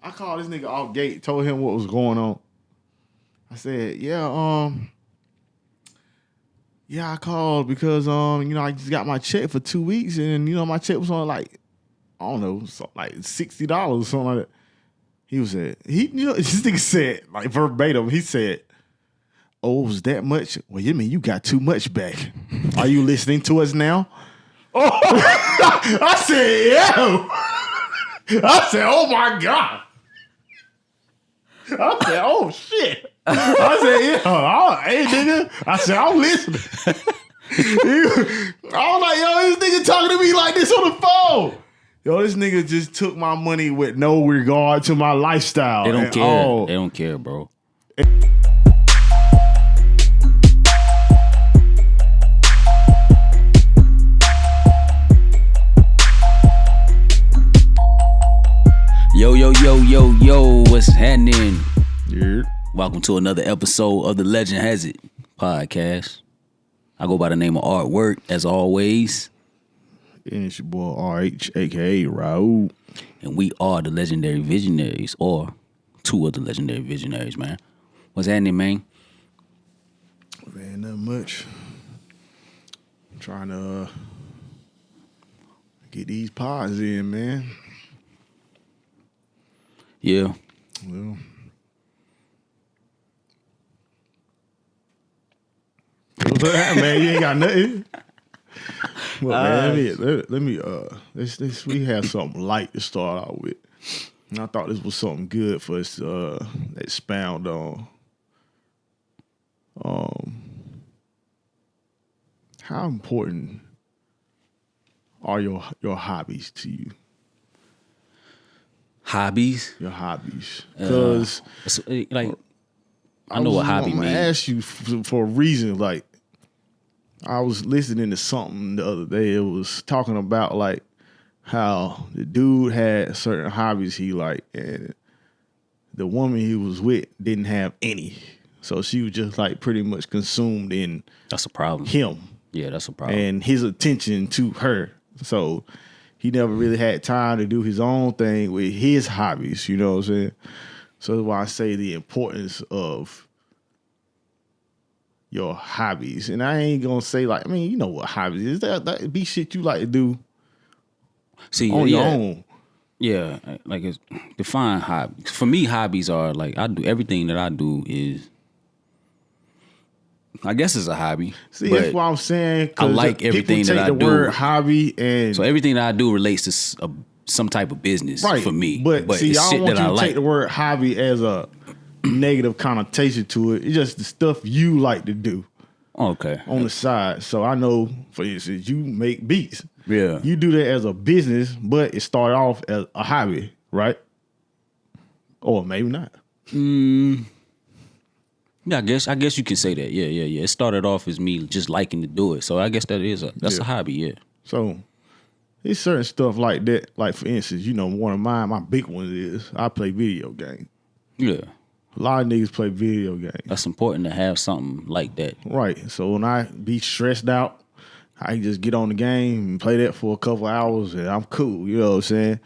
I called this nigga off gate, told him what was going on. I said, yeah, I called because I just got my check for 2 weeks and my check was on like, I don't know, like $60 or something like that. He was said, this nigga said, like verbatim, he said, oh, it was that much? Well, you mean you got too much back. Are you listening to us now? Oh, I said, yeah. I said, oh my God. I said, oh shit. I said, yeah, hey nigga. I said, I'm listening. I was like, yo, this nigga talking to me like this on the phone. Yo, this nigga just took my money with no regard to my lifestyle. They don't care. They don't care, bro. Yo, what's happening? Yeah. Welcome to another episode of the Legend Has It podcast. I go by the name of Artwork, as always. And it's your boy RH, a.k.a. Raul. And we are the Legendary Visionaries, or two of the Legendary Visionaries, man. What's happening, man? Man, nothing much. I'm trying to get these pods in, man. Yeah. Well, man, you ain't got nothing. Well, man, let's we have something light to start out with. And I thought this was something good for us to expound on. How important are your hobbies to you? Hobbies? Your hobbies. Because I know what hobby means. I'm going to ask you for a reason. Like, I was listening to something the other day. It was talking about, like, how the dude had certain hobbies he liked, and the woman he was with didn't have any. So she was just, like, pretty much consumed in that's a problem. Him. Yeah, that's a problem. And his attention to her. So he never really had time to do his own thing with his hobbies, you know what I'm saying? So that's why I say the importance of your hobbies. And I ain't gonna say like, I mean, you know what hobbies is. That be shit you like to do on your own. Yeah, like it's define hobbies. For me, hobbies are like I do everything that I do is I guess it's a hobby. See, that's what I'm saying. I like everything that I do. The word hobby and so everything that I do relates to some type of business for me. But see, I don't want you to take the word hobby as a negative connotation to it. It's just the stuff you like to do. Okay. On the side. So I know, for instance, you make beats. Yeah. You do that as a business, but it started off as a hobby, right? Or maybe not. Yeah, I guess you can say that. Yeah. It started off as me just liking to do it. So I guess that's a hobby, yeah. So there's certain stuff like that. Like for instance, one of my big ones is I play video games. Yeah. A lot of niggas play video games. That's important to have something like that. Right. So when I be stressed out, I can just get on the game and play that for a couple hours and I'm cool. You know what I'm saying?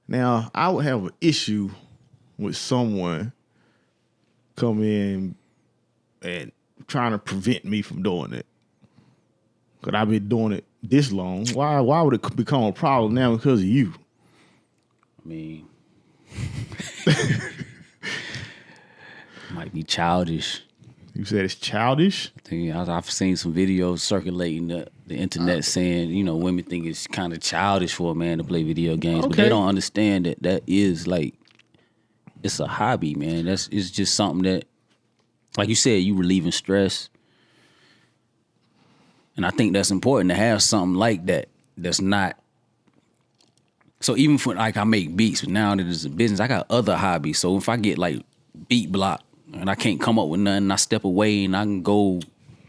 Now, I would have an issue with someone come in and trying to prevent me from doing it. Because I've been doing it this long. Why would it become a problem now because of you? I mean, might be childish. You said it's childish? I've seen some videos circulating the internet saying, women think it's kind of childish for a man to play video games. Okay. But they don't understand that is like, it's a hobby, man. It's just something that, like you said, you relieving stress. And I think that's important to have something like that that's not. So even for, like, I make beats, but now that it's a business, I got other hobbies. So if I get, like, beat block and I can't come up with nothing, I step away and I can go.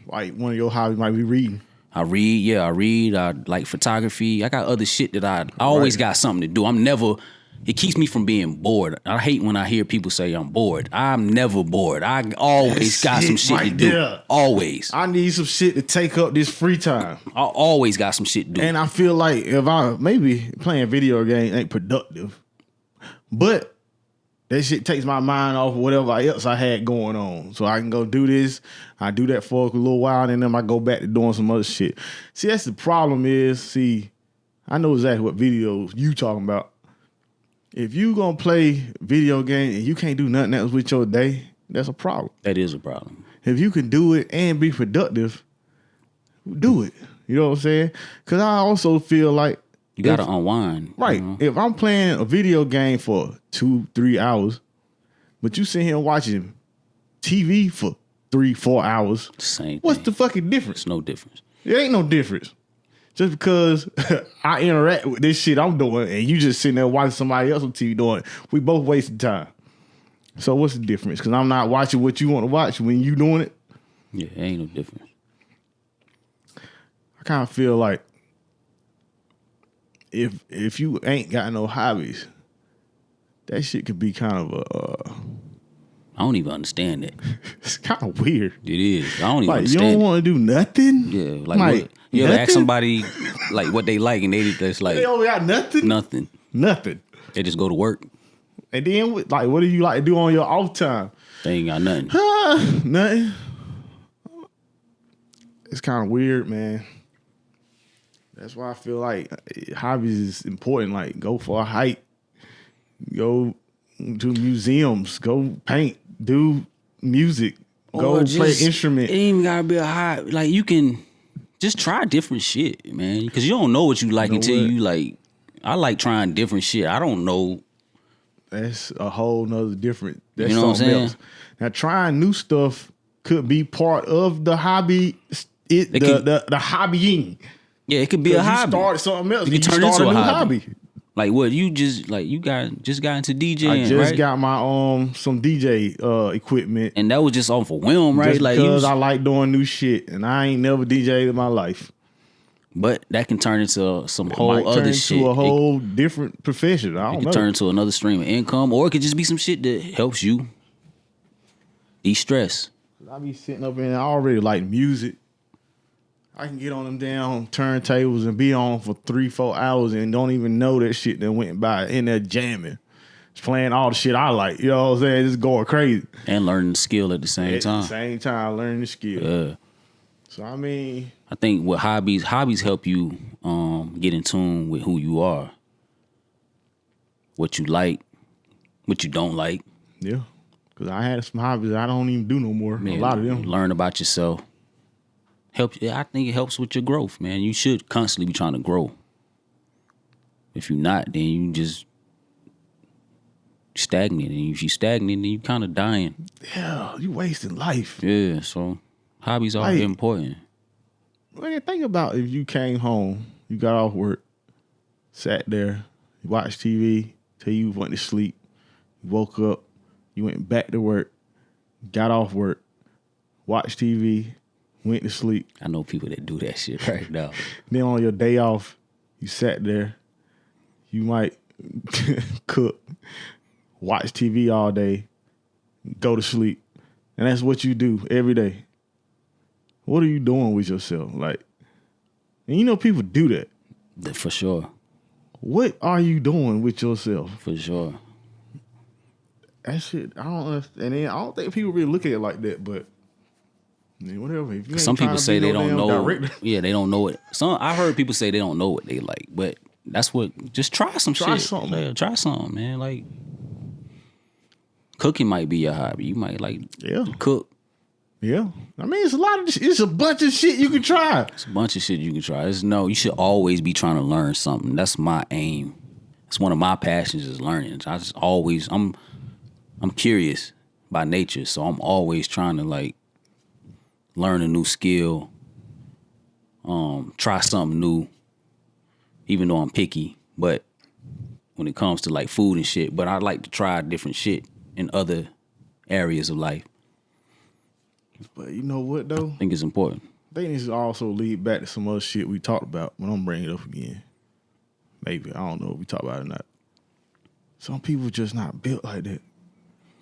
Like, one of your hobbies might be reading. I read. I like photography. I got other shit that I always got something to do. It keeps me from being bored. I hate when I hear people say I'm bored. I'm never bored. I always got some shit to do. There. Always. I need some shit to take up this free time. I always got some shit to do. And I feel like if maybe playing video games ain't productive, but that shit takes my mind off of whatever else I had going on. So I can go do this. I do that for a little while, and then I go back to doing some other shit. See, that's the problem is, I know exactly what videos you talking about. If you gonna play video game and you can't do nothing else with your day, that's a problem. That is a problem. If you can do it and be productive, do it. You know what I'm saying? Because I also feel like you gotta unwind. Right. If I'm playing a video game for 2-3 hours, but you sit here watching TV for 3-4 hours, same. What's the fucking difference? It's no difference. It ain't no difference. Just because I interact with this shit I'm doing and you just sitting there watching somebody else on TV doing it, we both wasting time. So what's the difference? Because I'm not watching what you want to watch when you doing it. Yeah, it ain't no difference. I kind of feel like if you ain't got no hobbies, that shit could be kind of I don't even understand it. It's kind of weird. It is. I don't even like understand. You don't want to do nothing. Yeah, like you ever ask somebody like what they like and they just like they don't got nothing. Nothing. They just go to work. And then like, what do you like to do on your off time? They ain't got nothing. Nothing. It's kind of weird, man. That's why I feel like hobbies is important. Like, go for a hike, go to museums, go paint, do music, go play an instrument. It ain't even gotta be a hobby. Like, you can just try different shit, man. Because you don't know what you like until you like. I like trying different shit. I don't know. That's a whole nother different. That's you know what I'm saying? Else. Now, trying new stuff could be part of the hobby. The hobbying. Yeah, it could be a hobby. You started something else. You turn into a hobby. Like what? You just got into DJing, I just right? got my some DJ equipment, and that was just off of whim, right? Just like because I like doing new shit, and I ain't never DJed in my life. But that can turn into some whole other shit. Into a whole different profession. I don't know. It can turn into another stream of income, or it could just be some shit that helps you de-stress. I be sitting up and I already like music. I can get on them damn turntables and be on for 3-4 hours and don't even know that shit that went by in there jamming. Just playing all the shit I like. You know what I'm saying? Just going crazy. And learning the skill at the same time. At the same time, learning the skill. Yeah. So, I mean, I think with hobbies help you get in tune with who you are. What you like, what you don't like. Yeah. Because I had some hobbies I don't even do no more. Man, a lot of them. Learn about yourself. I think it helps with your growth, man. You should constantly be trying to grow. If you're not, then you just stagnant. And if you stagnant, then you kind of dying. Yeah, you wasting life. Yeah, so hobbies are important. Well, think about if you came home, you got off work, sat there, you watched TV till you went to sleep, you woke up, you went back to work, got off work, watched TV, went to sleep. I know people that do that shit right now. Then on your day off, you sat there, you might cook, watch TV all day, go to sleep. And that's what you do every day. What are you doing with yourself? Like, and you know people do that. For sure. What are you doing with yourself? For sure. That shit, I don't understand. And I don't think people really look at it like that, but I mean, whatever. If you some people say they don't know. Director. Yeah, they don't know it. I heard people say they don't know what they like, but that's what. Just try some shit. Try something, man. Like cooking might be your hobby. You might like cook. Yeah, I mean it's it's a bunch of shit you can try. It's a bunch of shit you can try. You should always be trying to learn something. That's my aim. It's one of my passions is learning. I'm curious by nature, so I'm always trying to like learn a new skill, try something new, even though I'm picky. But when it comes to like food and shit, but I like to try different shit in other areas of life. But you know what though? I think it's important. I think this also lead back to some other shit we talked about, but I'm bringing it up again. Maybe, I don't know if we talk about it or not. Some people just not built like that.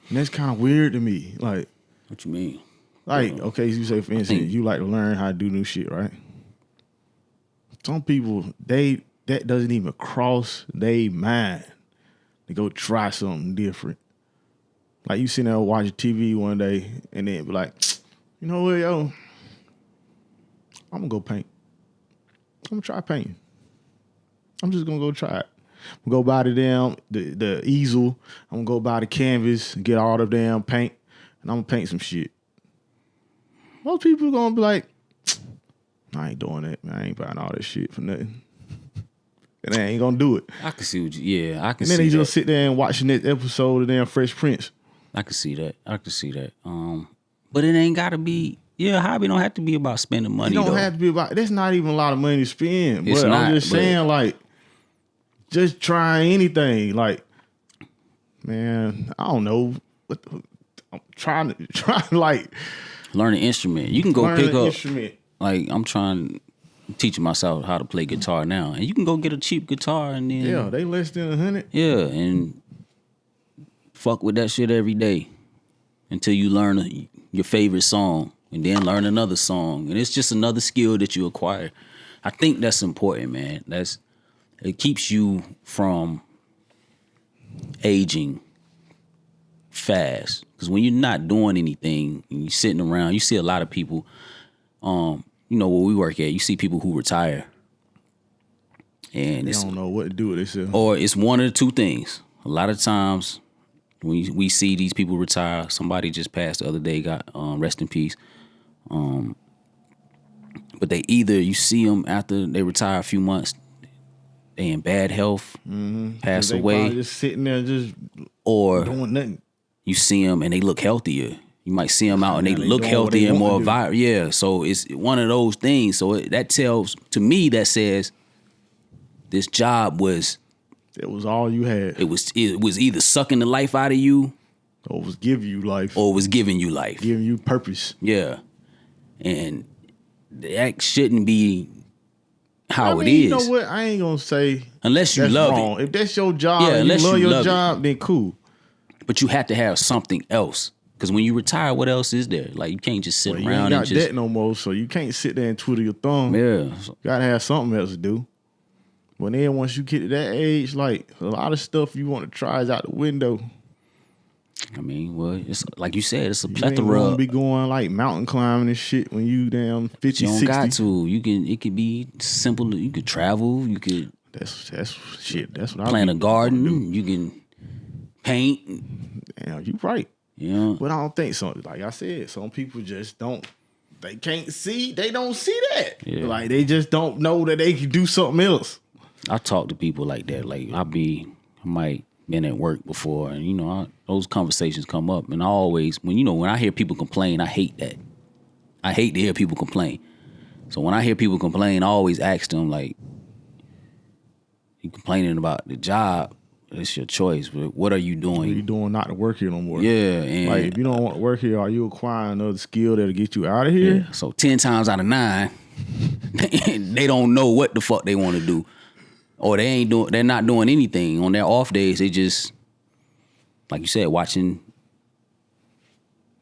And that's kind of weird to me. Like, what you mean? Like, okay, you say, for instance, you like to learn how to do new shit, right? Some people, that doesn't even cross their mind to go try something different. Like you sitting there watching TV one day and then be like, you know what, yo, I'm gonna go paint. I'm gonna try painting. I'm just gonna go try it. I'm gonna go buy the easel. I'm gonna go buy the canvas and get all the damn paint, and I'm gonna paint some shit. Most people gonna be like, I ain't doing that, man. I ain't buying all that shit for nothing. And they ain't gonna do it. I can see what you, I can and see then they that. just sit there and watch the next episode of damn Fresh Prince. I can see that. But it ain't gotta be. Yeah, hobby don't have to be about spending money. It don't have to be about. That's not even a lot of money to spend. It's but not, I'm just saying, like, just try anything. Like, man, I don't know. I'm trying to like learn an instrument. You can go pick up. Instrument. Like I'm trying teaching myself how to play guitar now, and you can go get a cheap guitar and then they less than $100. Yeah, and fuck with that shit every day until you learn your favorite song, and then learn another song, and it's just another skill that you acquire. I think that's important, man. It keeps you from aging fast, because when you're not doing anything and you're sitting around, you see a lot of people. You know, where we work at, you see people who retire, and they don't know what to do with themselves. Or it's one of the two things. A lot of times, when we see these people retire, somebody just passed the other day, got rest in peace. But you see them after they retire a few months, they in bad health, pass away, just sitting there, just or doing nothing. You see them and they look healthier. You might see them out and they look healthier and more vibrant. Yeah, so it's one of those things. So that tells, to me, that says this job was... It was all you had. It was either sucking the life out of you... Or it was giving you life. Or it was giving you life. Giving you purpose. Yeah. And that shouldn't be how it is. You know what? I ain't going to say... Unless you love wrong. it. If that's your job and you love your job, then cool. But you have to have something else. Because when you retire, what else is there? Like, you can't just sit around and just... You ain't got that no more, so you can't sit there and twiddle your thumb. Yeah. You got to have something else to do. But then once you get to that age, like, a lot of stuff you want to try is out the window. I mean, well, it's like you said, it's a plethora. You ain't gonna be going, like, mountain climbing and shit when you damn 50, you don't 60. got to. It could be simple. You could travel. You could... That's shit. That's what I plant a garden. You can paint. Damn, you right. Yeah. But I don't think so. Like I said, some people just don't. They can't see. They don't see that. Yeah. Like they just don't know that they can do something else. I talk to people like that. Like I might been at work before, and you know those conversations come up, and I always when I hear people complain, I hate that. I hate to hear people complain. So when I hear people complain, I always ask them like, "You complaining about the job? It's your choice. But what are you doing? What are you doing not to work here no more? Yeah, and like if you don't want to work here, are you acquiring another skill that'll get you out of here? Yeah. So 10 times out of 9, they don't know what the fuck they want to do, or they're not doing anything on their off days. They just, like you said, watching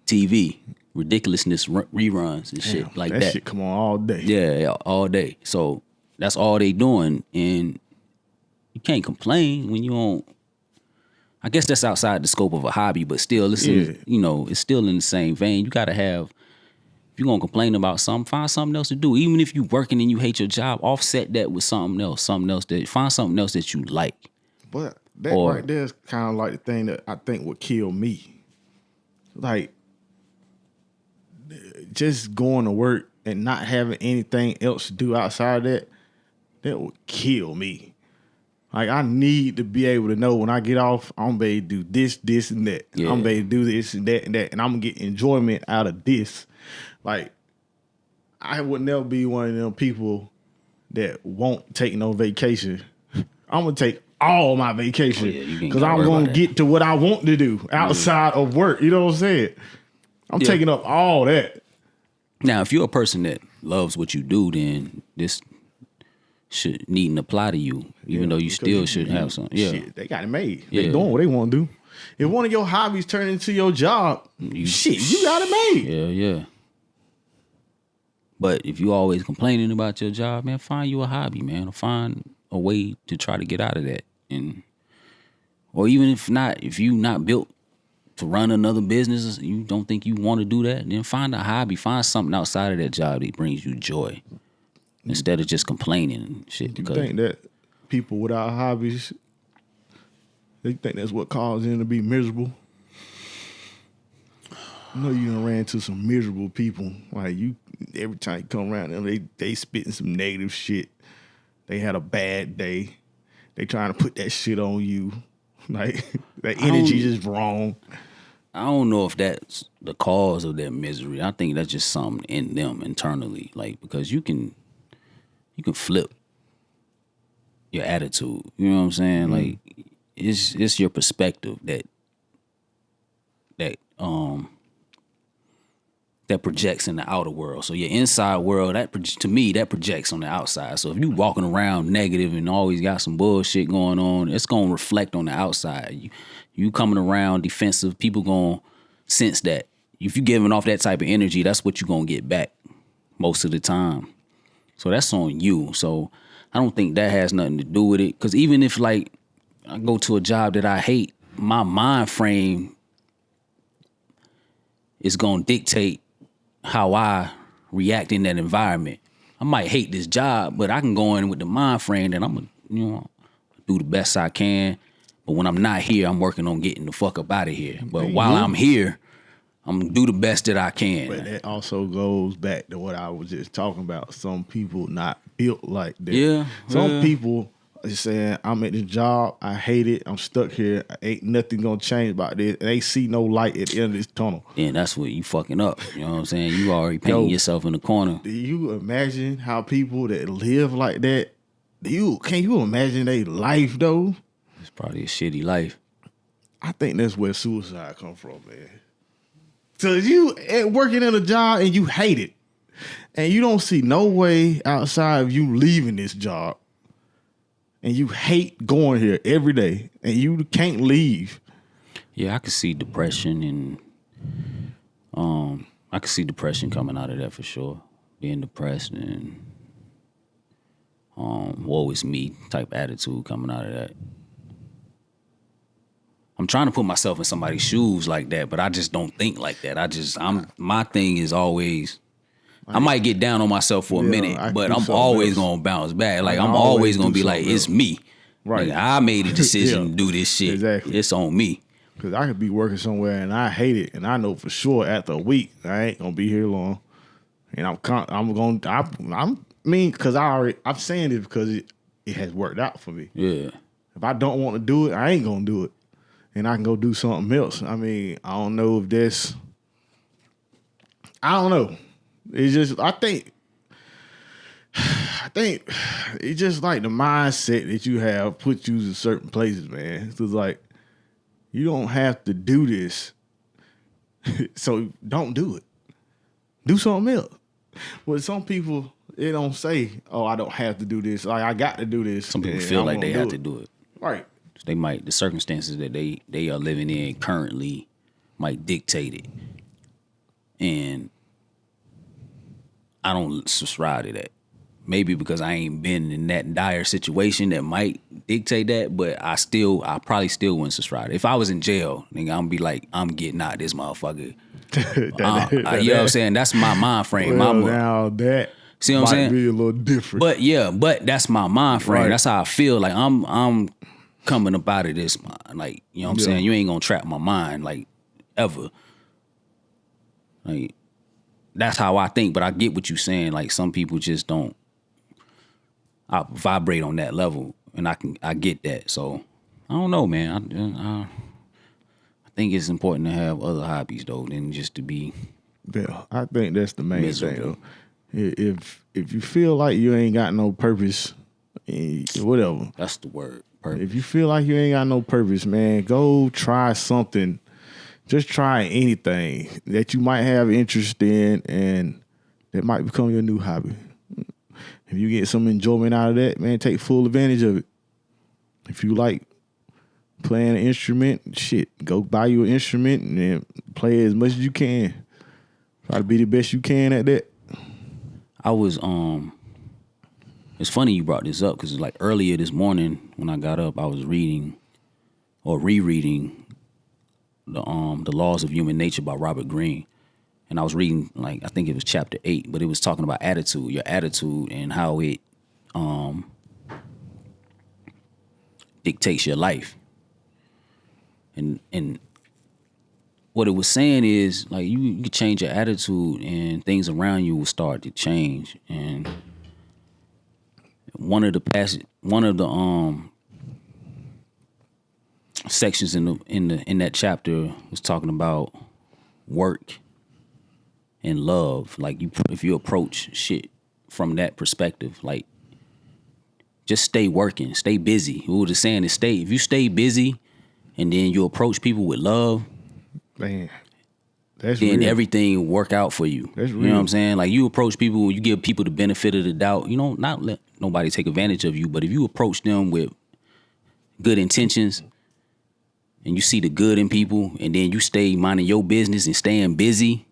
TV, ridiculousness reruns and shit like that. That shit come on all day. Yeah, all day. So that's all they doing, and you can't complain when you don't. I guess that's outside the scope of a hobby, but still, it's still in the same vein. You gotta have. If you're gonna complain about something, find something else to do. Even if you're working and you hate your job, offset that with something else. Find something else that you like. But that right there is kind of like the thing that I think would kill me. Like just going to work and not having anything else to do outside of that would kill me. Like, I need to be able to know when I get off, I'm going to do this, this, and that. Yeah. I'm going to do this and that, and I'm going to get enjoyment out of this. Like, I would never be one of them people that won't take no vacation. I'm going to take all my vacation because I'm going to get to what I want to do outside of work. You know what I'm saying? I'm taking up all that. Now, if you're a person that loves what you do, then this needn't apply to you, even though you still should have some. Yeah, shit, they got it made. They doing what they want to do. If one of your hobbies turn into your job, you got it made. Yeah. But if you always complaining about your job, man, find you a hobby, man, or find a way to try to get out of that, or even if you not built to run another business, you don't think you want to do that, then find a hobby. Find something outside of that job that brings you joy instead of just complaining and shit. You think that people without hobbies, they think that's what causes them to be miserable? I know you done ran into some miserable people. Like you, every time you come around them, they spitting some negative shit. They had a bad day. They trying to put that shit on you. Like that energy is wrong. I don't know if that's the cause of their misery. I think that's just something in them internally. Like, because you can flip your attitude. You know what I'm saying? Like it's your perspective that projects in the outer world. So your inside world, to me, that projects on the outside. So if you walking around negative and always got some bullshit going on, it's gonna reflect on the outside. You coming around defensive, people gonna sense that. If you giving off that type of energy, that's what you gonna get back most of the time. So that's on you. So I don't think that has nothing to do with it. Because even if like I go to a job that I hate, my mind frame is gonna dictate how I react in that environment. I might hate this job, but I can go in with the mind frame that I'm gonna, do the best I can. But when I'm not here, I'm working on getting the fuck up out of here. But while I'm here, I'm gonna do the best that I can. But that also goes back to what I was just talking about. Some people not built like that. Yeah. Some people are saying, I'm at this job, I hate it, I'm stuck here, ain't nothing gonna change about this. And they see no light at the end of this tunnel. Yeah, that's what you fucking up. You know what I'm saying? You already painting yourself in the corner. Do you imagine how people that live like that, can you imagine their life though? It's probably a shitty life. I think that's where suicide come from, man. So you working in a job and you hate it, and you don't see no way outside of you leaving this job, and you hate going here every day, and you can't leave. Yeah, I could see depression and I could see depression coming out of that for sure. Being depressed and woe is me type attitude coming out of that. I'm trying to put myself in somebody's shoes like that, but I just don't think like that. My thing is always, I might get down on myself for a minute, but I'm always going to bounce back. Like, I'm always going to be like, it's me. Right. Like, I made a decision to do this shit. Exactly. It's on me. Because I could be working somewhere and I hate it, and I know for sure after a week I ain't going to be here long. And because I'm saying it because it has worked out for me. Yeah. If I don't want to do it, I ain't going to do it. And I can go do something else. I mean, I don't know if that's... I don't know. It's just, I think it's just like the mindset that you have puts you in certain places, man. It's like, you don't have to do this, so don't do it. Do something else. But some people, they don't say, oh, I don't have to do this. Like, I got to do this. Some people feel like they have to do it. Right. The circumstances that they are living in currently might dictate it. And I don't subscribe to that. Maybe because I ain't been in that dire situation that might dictate that, but I probably still wouldn't subscribe. If I was in jail, nigga, I'm gonna be like, I'm getting out of this motherfucker. You know what I'm saying? That's my mind frame. Now that see what I'm saying? Might be a little different. But that's my mind frame. Right. That's how I feel. Like I'm coming up out of this, like, you know what I'm saying? You ain't gonna trap my mind, like, ever. Like, that's how I think, but I get what you're saying. Like, some people just don't vibrate on that level, and I get that. So, I don't know, man. I think it's important to have other hobbies, though, than just to be I think that's the main miserable. thing, though. If you feel like you ain't got no purpose, whatever. That's the word. Purpose. If you feel like you ain't got no purpose, man, go try something. Just try anything that you might have interest in and that might become your new hobby. If you get some enjoyment out of that, man, take full advantage of it. If you like playing an instrument, shit, go buy you an instrument and then play as much as you can. Try to be the best you can at that. I was it's funny you brought this up because like earlier this morning when I got up, I was reading or rereading the Laws of Human Nature by Robert Greene. And I was reading, like, I think it was chapter 8, but it was talking about attitude, your attitude, and how it dictates your life. And what it was saying is, like, you can change your attitude and things around you will start to change. And one of the sections in that chapter was talking about work and love. Like, if you approach shit from that perspective, like, just stay working, stay busy. What was saying is, if you stay busy and then you approach people with love, man, that's then real. everything will work out for you. That's real. You know what I'm saying? Like, you approach people, you give people the benefit of the doubt. You know, not let nobody take advantage of you, but if you approach them with good intentions and you see the good in people, and then you stay minding your business and staying busy,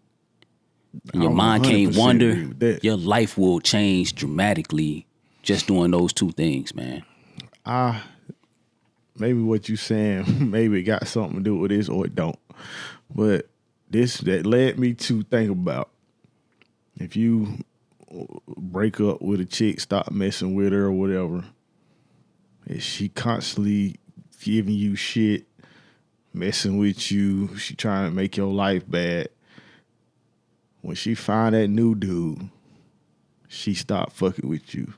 and your mind can't wander, your life will change dramatically just doing those two things, man. Maybe what you saying, maybe it got something to do with this or it don't. But that led me to think about, if you break up with a chick, stop messing with her or whatever, is she constantly giving you shit, messing with you, she trying to make your life bad. When she find that new dude, she stop fucking with you.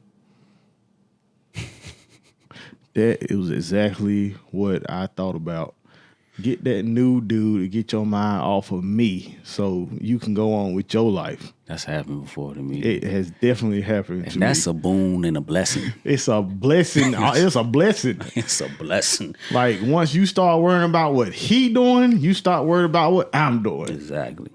That it was exactly what I thought about. Get that new dude to get your mind off of me so you can go on with your life. That's happened before to me. It has definitely happened to me. That's a boon and a blessing. It's a blessing. It's a blessing. It's a blessing. Like, once you start worrying about what he doing, you start worrying about what I'm doing. Exactly.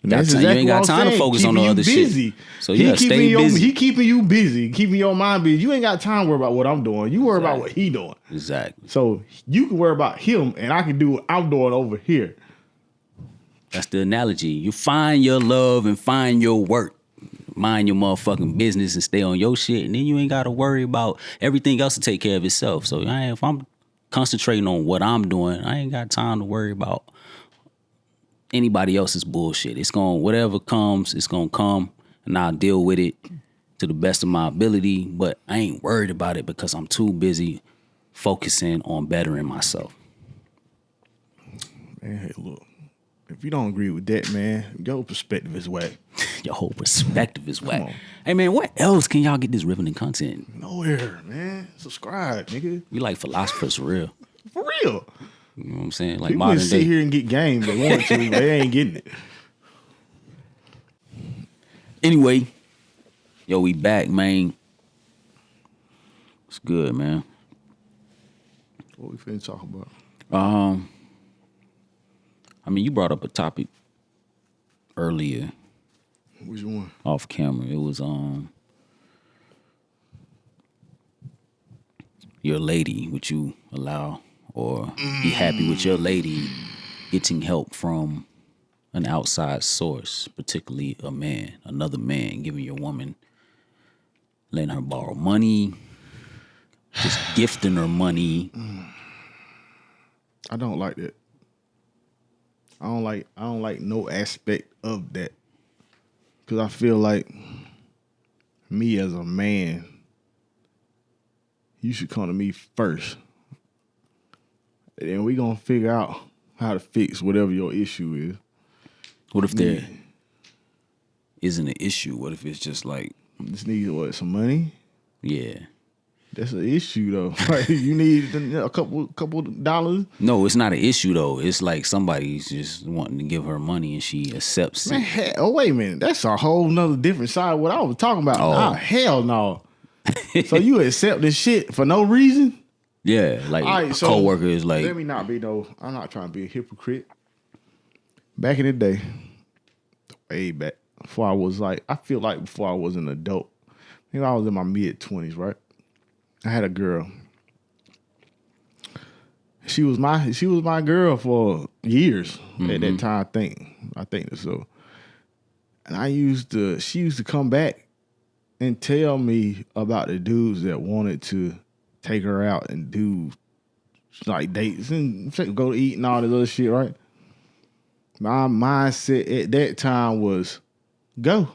That's you ain't got time to focus on the other shit. So you gotta stay busy. He keeping you busy, keeping your mind busy. You ain't got time to worry about what I'm doing. You worry about what he doing. Exactly. So you can worry about him, and I can do what I'm doing over here. That's the analogy. You find your love and find your work. Mind your motherfucking business and stay on your shit, and then you ain't gotta worry about everything else to take care of itself. So if I'm concentrating on what I'm doing, I ain't got time to worry about anybody else's bullshit. It's going, whatever comes, it's gonna come, and I'll deal with it to the best of my ability, but I ain't worried about it because I'm too busy focusing on bettering myself. Man, hey, look, if you don't agree with that, man, your perspective is whack. Your whole perspective is whack. Hey, man, what else can y'all get this riveting content? Nowhere, man. Subscribe, nigga. We like philosophers for real. For real. You know what I'm saying? Like, people modern sit day. here and get game they want to, but they ain't getting it. Anyway, yo, we back, man. It's good, man. What we finna talk about? I mean, you brought up a topic earlier. Which one? Off camera. It was your lady, would you allow or be happy with your lady getting help from an outside source, particularly a man, another man, giving your woman, letting her borrow money, just gifting her money? I don't like that. I don't like no aspect of that. Cause I feel like me as a man, you should come to me first. And then we gonna figure out how to fix whatever your issue is. What if there isn't an issue? What if it's just like, just need some money? Yeah. That's an issue though. Like, you need a couple dollars. No, it's not an issue though. It's like somebody's just wanting to give her money and she accepts it. Man, oh wait a minute, that's a whole nother different side of what I was talking about. Oh hell no. So you accept this shit for no reason? Yeah, like a coworker is like. Let me not be I'm not trying to be a hypocrite. Back in the day, way back, before I was before I was an adult, I was in my mid-20s, right? I had a girl. She was my girl for years at that time. I think so. And she used to come back and tell me about the dudes that wanted to take her out and do like dates and go to eat and all this other shit, right? My mindset at that time was go.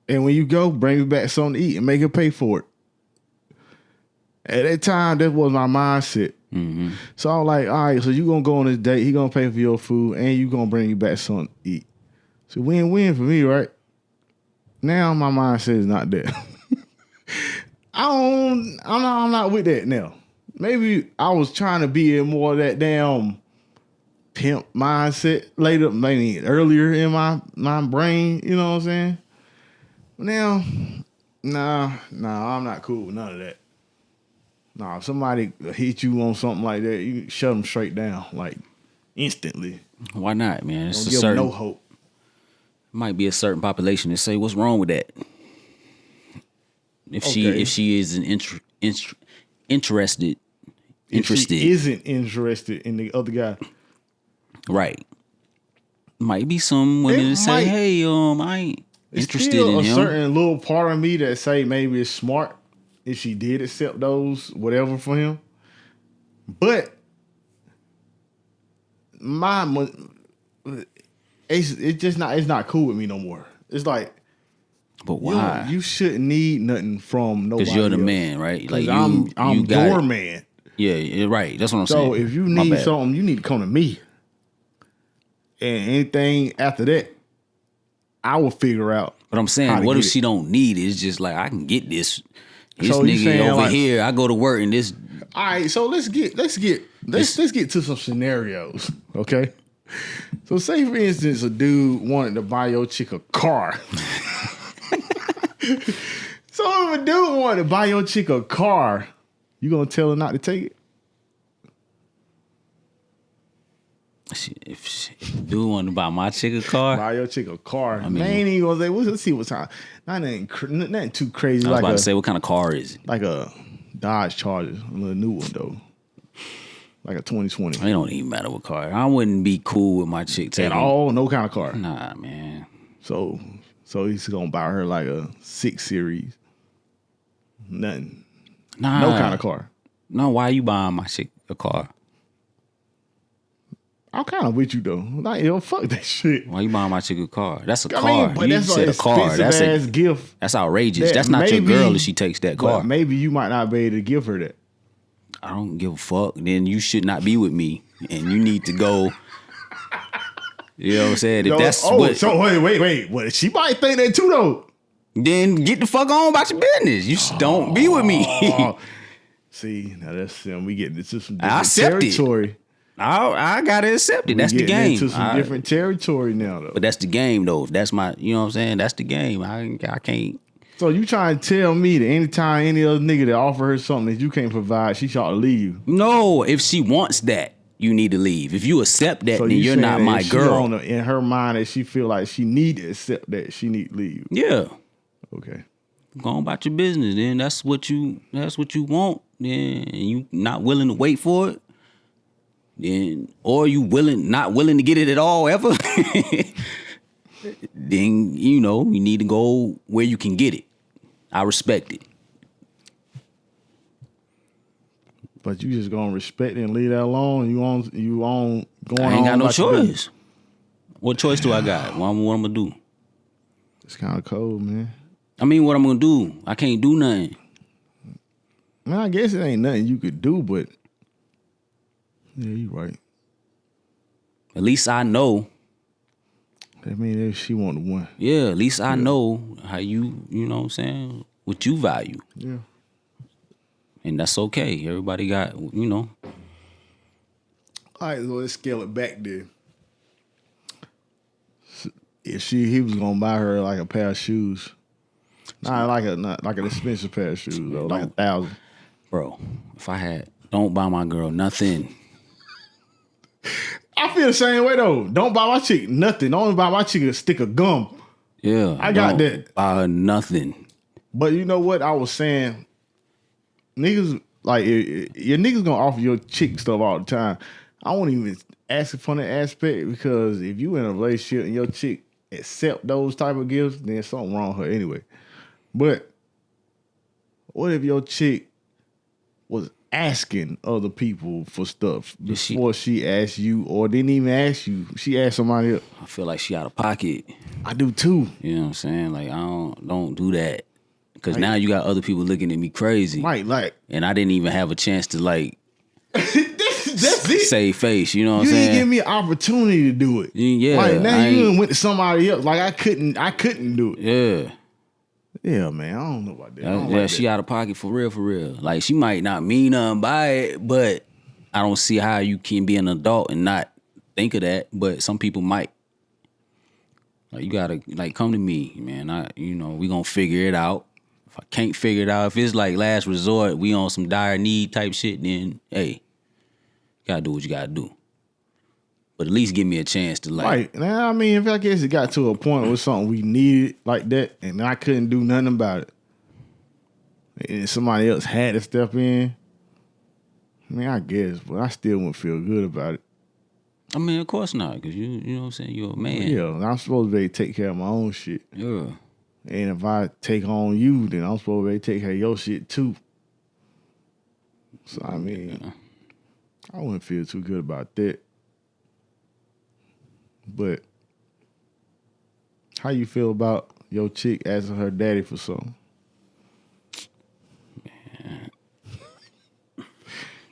And when you go, bring me back something to eat and make her pay for it. At that time, that was my mindset. Mm-hmm. So I was like, all right, so you gonna go on this date, he gonna pay for your food, and you gonna bring you back something to eat. So win-win for me, right? Now my mindset is not that. I'm not with that now. Maybe I was trying to be in more of that damn pimp mindset later, maybe earlier in my brain, you know what I'm saying? Now, nah, I'm not cool with none of that. Nah, if somebody hit you on something like that, you shut them straight down, like instantly. Why not, man? It's Don't give them no hope. Might be a certain population that say, "What's wrong with that?" If she isn't interested, If she isn't interested in the other guy, right? Might be some women that say, "Hey, I ain't interested in him." It's still a certain little part of me that say maybe it's smart if she did accept those whatever for him, but it's not cool with me no more. It's like, but why? You shouldn't need nothing from nobody. Because you're the else. Man, right? Like I'm your man. Yeah, right. That's what I'm saying. So if you need something, you need to come to me. And anything after that, I will figure out. But I'm saying, what if she don't need it? It's just like, I can get this. This so nigga over here, I go to work and this. All right, so let's get to some scenarios, okay? So say for instance, a dude wanted to buy your chick a car. So if a dude wanted to buy your chick a car, you gonna tell her not to take it? If dude want to buy my chick a car, buy your chick a car. I mean, they ain't even gonna say, let's see what's time. Nothing too crazy. I was about to say, what kind of car is it? Like a Dodge Charger, a little new one though. Like a 2020. It don't even matter what car. I wouldn't be cool with my chick taking. At all? No kind of car? Nah, man. So he's gonna buy her like a 6 Series. Nothing. Nah. No kind of car. No, why you buying my chick a car? I'm kind of with you though. Like, yo, fuck that shit. Why you buying my chick a car? That's a car. But that's an expensive ass gift. That's outrageous. That's not your girl if she takes that car. Maybe you might not be able to give her that. I don't give a fuck. Then you should not be with me, and you need to go. You know what I'm saying? If that's so wait. What? She might think that too though. Then get the fuck on about your business. You just don't be with me. See, now that's we getting into some different territory. I gotta accept it. That's the game. Into some different territory now, though. But that's the game, though. That's my, you know what I'm saying? That's the game. I can't. So you trying to tell me that anytime any other nigga that offer her something that you can't provide, she ought to leave? No, if she wants that, you need to leave. If you accept that, then you're not my girl. In her mind, that she feel like she need to accept that, she need to leave. Yeah. Okay. Go on about your business. Then that's what you want. Then you not willing to wait for it. Then, or you not willing to get it at all ever. Then you need to go where you can get it. I respect it. But you just gonna respect it and leave that alone. You on going. I ain't got no choice. What choice do I got? What I'm gonna do? It's kind of cold, man. I mean, what I'm gonna do? I can't do nothing. Man, I guess it ain't nothing you could do, but yeah, you right. At least I know. I mean, if she want the one. Yeah, at least I know how you know what I'm saying, what you value. Yeah. And that's okay. Everybody got, All right, so let's scale it back there. If he was gonna buy her like a pair of shoes. Not like an expensive pair of shoes though, like 1,000. Bro, don't buy my girl nothing. I feel the same way though. Don't buy my chick nothing. Don't buy my chick a stick of gum. Yeah, I got that. Buy her nothing. But you know what I was saying? Niggas like your niggas gonna offer your chick stuff all the time. I won't even ask it from that aspect because if you in a relationship and your chick accept those type of gifts, then something wrong with her anyway. But what if your chick was asking other people for stuff before she asked you, or didn't even ask you. She asked somebody else. I feel like she out of pocket. I do too. You know what I'm saying? Like, I don't do that. Because now you got other people looking at me crazy. Right, like. And I didn't even have a chance to, like, that's it. Save face, you know what I'm You saying? didn't give me an opportunity to do it. Yeah. Like, now you went to somebody else. Like, I couldn't do it. Yeah. Yeah, man, I don't know about that. She out of pocket for real. Like, she might not mean nothing by it, but I don't see how you can be an adult and not think of that. But some people might. Like, you gotta, like, come to me, man. We gonna figure it out. If I can't figure it out, if it's like last resort, we on some dire need type shit, then hey, you gotta do what you gotta do. But at least give me a chance to, like. Right. Now, I mean, if I guess it got to a point where something we needed like that and I couldn't do nothing about it, and somebody else had to step in, I mean, I guess, but I still wouldn't feel good about it. I mean, of course not, because you know what I'm saying, you're a man. Yeah, I'm supposed to be able to take care of my own shit. Yeah. And if I take on you, then I'm supposed to be able to take care of your shit too. So, I mean, I wouldn't feel too good about that. But how you feel about your chick asking her daddy for something? Man.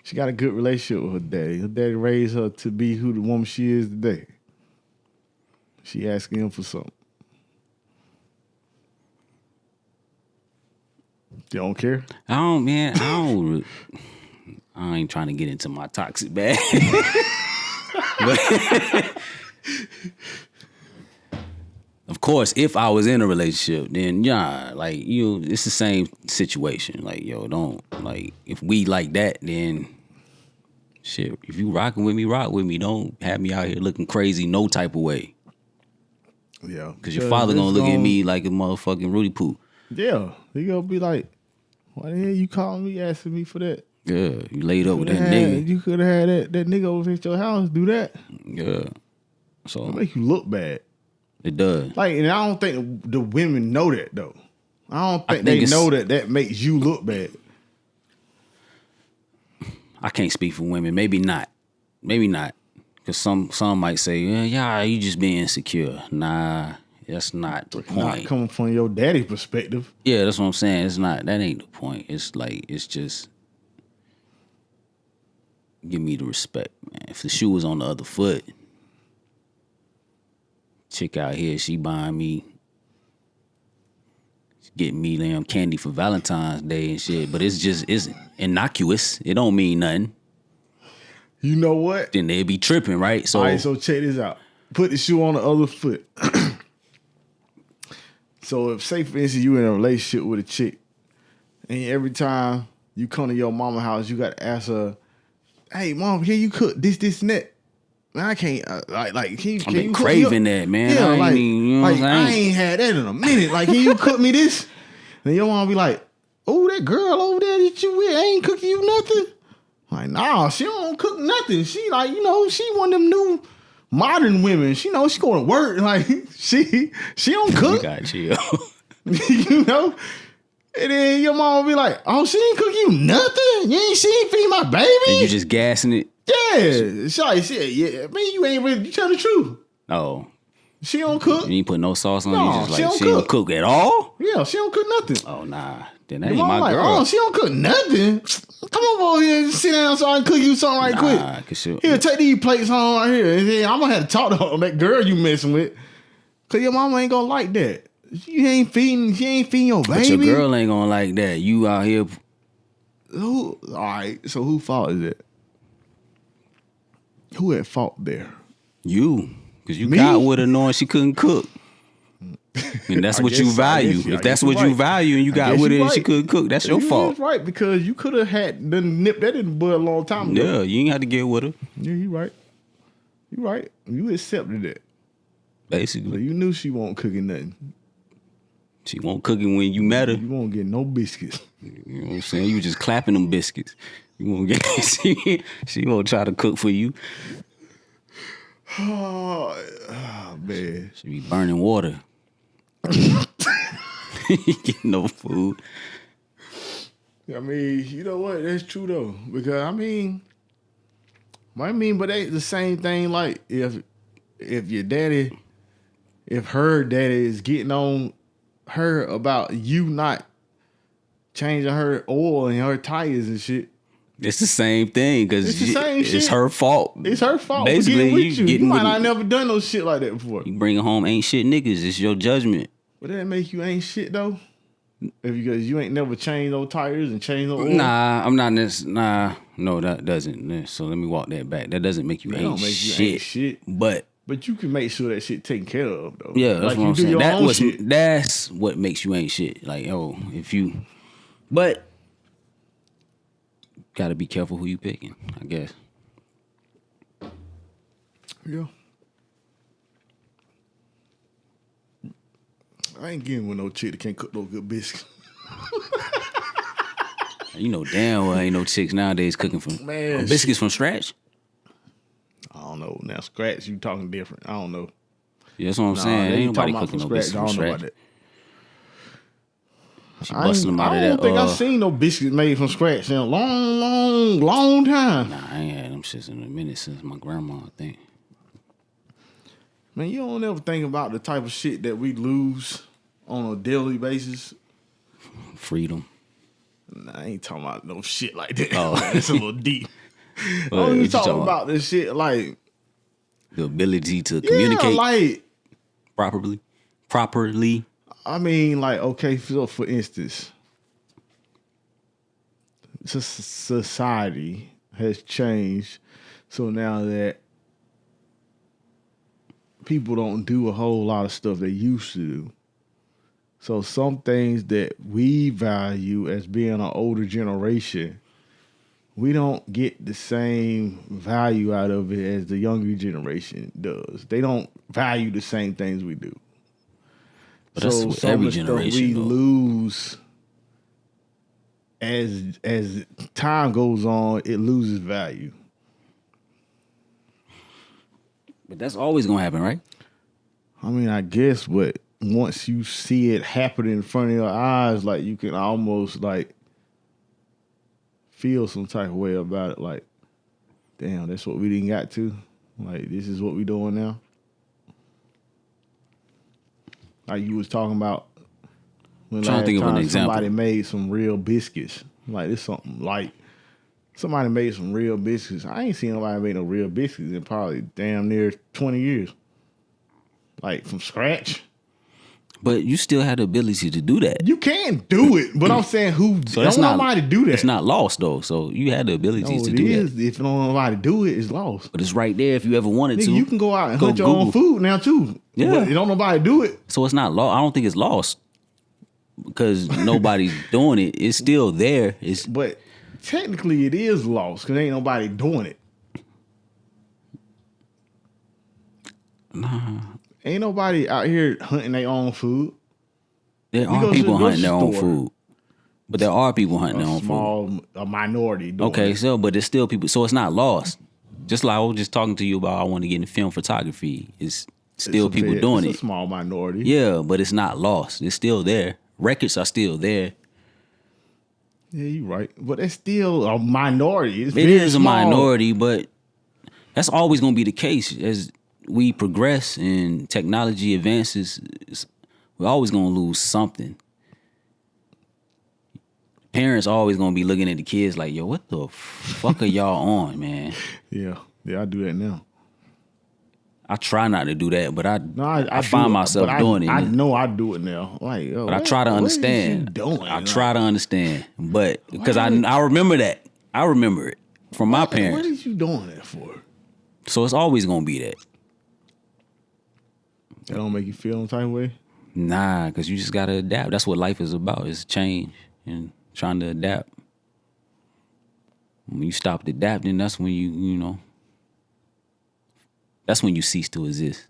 She got a good relationship with her daddy. Her daddy raised her to be who the woman she is today. She asking him for something. You don't care? I ain't trying to get into my toxic bag. But of course, if I was in a relationship, then it's the same situation. Like, don't, like, if we like that, then shit, if you rocking with me, rock with me. Don't have me out here looking crazy no type of way. Yeah. Because your father gonna look at me like a motherfucking Rudy Poo. Yeah. He gonna be like, why the hell you calling me asking me for that? Yeah, you laid up with that nigga. You could have had that nigga over at your house do that. Yeah. So it'll make you look bad. It does. Like, and I don't think the women know that though. I don't think they know that makes you look bad. I can't speak for women. Maybe not. Because some might say, yeah, you just being insecure. Nah, that's not the point. Not coming from your daddy's perspective. Yeah, that's what I'm saying. It's not. That ain't the point. It's like, it's just give me the respect, man. If the shoe was on the other foot, chick out here, she buying me, getting me damn candy for Valentine's Day and shit, but it's innocuous. It don't mean nothing. You know what? Then they'd be tripping, right? So, all right, so check this out. Put the shoe on the other foot. So if, say for instance, you in a relationship with a chick, and every time you come to your mama's house, you got to ask her, hey, mom, can you cook this, and that? Man, I can't, can you craving that, man. Yeah, I ain't had that in a minute. Like, can you cook me this? And your mom be like, oh, that girl over there that you with ain't cooking you nothing? Like, nah, she don't cook nothing. She like, she one of them new modern women. She know she going to work. Like, she don't cook. You got chill. And then your mom will be like, oh, she ain't cook you nothing? She ain't feed my baby? And you just gassing it? Yeah. She like, yeah, man, you ain't really, you tell the truth. Oh. She don't cook. You ain't put no sauce on it? No, You just like, she don't cook at all? Yeah, she don't cook nothing. Oh, nah. Then that ain't my girl. Oh, she don't cook nothing? Come on over here and sit down so I can cook you something right quick. Here, take these plates home right here. And then I'm going to have to talk to her, that girl you messing with. Because your mama ain't going to like that. She ain't feeding your baby. But your girl ain't going to like that. You out here. All right, so who fault is it? Who at fault there? You. Because you got with her knowing she couldn't cook. And that's what you value. If that's what you value and you got with her and she couldn't cook, that's your fault. That's right, because you could have had done nipped that in the bud a long time ago. Yeah, you ain't had to get with her. Yeah, you right. You right. You accepted it. Basically. But you knew she won't cooking nothing. She won't cooking when you met her. You won't get no biscuits. You know what I'm saying? You just clapping them biscuits. You won't get she won't try to cook for you. Oh man. She be burning water. Get no food. I mean, you know what? That's true though, because but they the same thing. Like if your daddy, if her daddy is getting on her about you not changing her oil and her tires and shit. It's the same thing because It's the same it's shit. her fault. It's her fault Basically, for getting with you. You might with- not never done no shit like that before. You bringing home ain't shit niggas. It's your judgment. But that make you ain't shit though. Because you ain't never changed no tires and changed no oil. Nah, I'm not no, that doesn't. So let me walk that back. That doesn't make you That ain't don't make you shit. ain't shit. But you can make sure that shit taken care of though. Yeah, that's like what you I'm do saying. your own shit. That's what makes you ain't shit. Like, if you, but gotta be careful who you picking, I guess. Yeah. I ain't getting with no chick that can't cook no good biscuits. You know damn well ain't no chicks nowadays cooking from biscuits from scratch. I don't know. Now scratch, you talking different. I don't know. Yeah, that's what I'm saying. Ain't nobody cooking no biscuits from I don't know scratch. about that. She busting them out of that. I don't think I've seen no biscuits made from scratch in a long time. Nah, I ain't had them shits in a minute since my grandma, I think. Man, you don't ever think about the type of shit that we lose on a daily basis. Freedom. Nah, I ain't talking about no shit like that. Oh. That's a little deep. What I'm you talking about this shit like the ability to communicate like properly. I mean, like, okay, so for instance, society has changed. So now that people don't do a whole lot of stuff they used to do. So some things that we value as being an older generation, we don't get the same value out of it as the younger generation does. They don't value the same things we do. But that's so with some every of the generation, stuff we though. lose as time goes on, it loses value. But that's always gonna happen, right? I mean, I guess, but once you see it happen in front of your eyes, like you can almost like feel some type of way about it. Like, damn, that's what we didn't got to. Like, this is what we doing now. Like you was talking about when Trying to think of an example. Somebody made some real biscuits. Like, it's something like somebody made some real biscuits. I ain't seen nobody make no real biscuits in probably damn near 20 years. Like, from scratch. But you still have the ability to do that. You can do it, but I'm saying So that's don't nobody do that. It's not lost though. So you had the ability to do that. If don't nobody do it, it's lost. But it's right there if you ever wanted to. You can go out and hunt your own food now too. Yeah. But don't nobody do it. So it's not lost. I don't think it's lost because nobody's doing it. It's still there. But technically it is lost because ain't nobody doing it. Nah. Ain't nobody out here hunting their own food. There are people hunting their own store. food. But there are people hunting their own food. A minority doing Okay, it. so but it's still people. So it's not lost. Just like I was just talking to you about, I want to get into film photography. It's still people doing it. It's a small minority. Yeah, but it's not lost. It's still there. Records are still there. Yeah, you're right. But it's still a minority. It is a minority, but that's always going to be the case. As we progress and technology advances, we're always going to lose something. Parents always going to be looking at the kids like, yo, what the fuck are y'all on, man? Yeah, I do that now. I try not to do that, but I I find myself doing it. I know I do it now. Like, yo, but I try to understand. I try to understand, but because I remember that. I remember it from my parents. What is you doing that for? So it's always gonna be that. That don't make you feel some type of way? Nah, because you just gotta adapt. That's what life is about, is change and trying to adapt. When you stop adapting, that's when you know, that's when you cease to exist.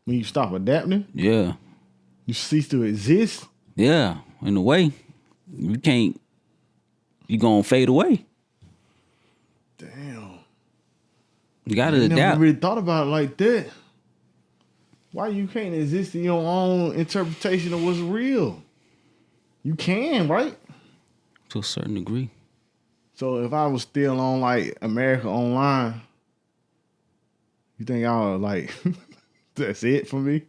When you stop adapting? Yeah. You cease to exist? Yeah, in a way. You can't, you gonna fade away. Damn. You gotta I adapt. never really thought about it like that. Why you can't exist in your own interpretation of what's real? You can, right? To a certain degree. So if I was still on like America Online, you think I'll like that's it for me?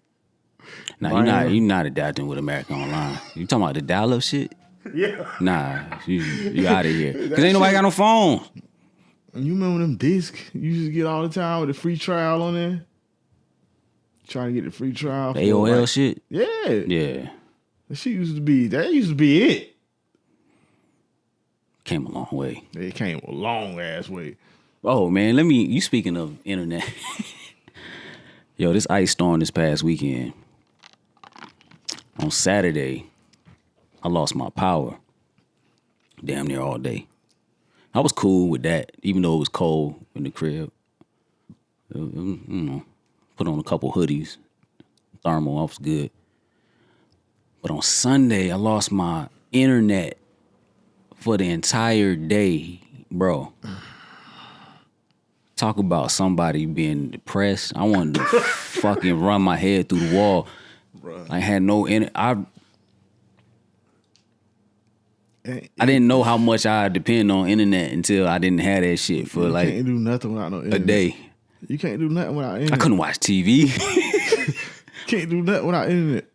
Nah, you're not adapting with America Online. You talking about the dial-up shit? Yeah. Nah, you out of here. Cause ain't nobody got no phone. You remember them discs you used to get all the time with the free trial on there? Trying to get the free trial. The AOL like, shit? Yeah. Yeah. That used to be it. Came a long way. It came a long ass way. Oh man, you speaking of internet. Yo, this ice storm this past weekend. On Saturday, I lost my power. Damn near all day. I was cool with that, even though it was cold in the crib. You know, put on a couple hoodies, thermal, I was good. But on Sunday, I lost my internet for the entire day, bro. Talk about somebody being depressed. I wanted to fucking run my head through the wall. Bruh. I had no internet. I didn't know how much I depend on internet until I didn't have that shit for you can't do nothing without no internet. A day. You can't do nothing without internet. I couldn't watch TV. Can't do nothing without internet.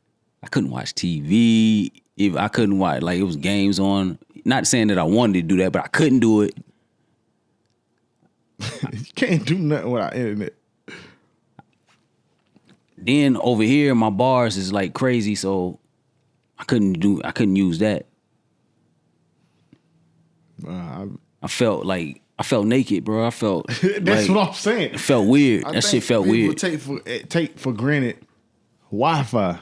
I couldn't watch TV. If I couldn't watch, like it was games on. Not saying that I wanted to do that, but I couldn't do it. You can't do nothing without internet. Then over here, my bars is like crazy, so I couldn't use that. I felt naked, bro. I felt that's what I'm saying. It felt weird. That shit felt weird. Take for granted Wi-Fi.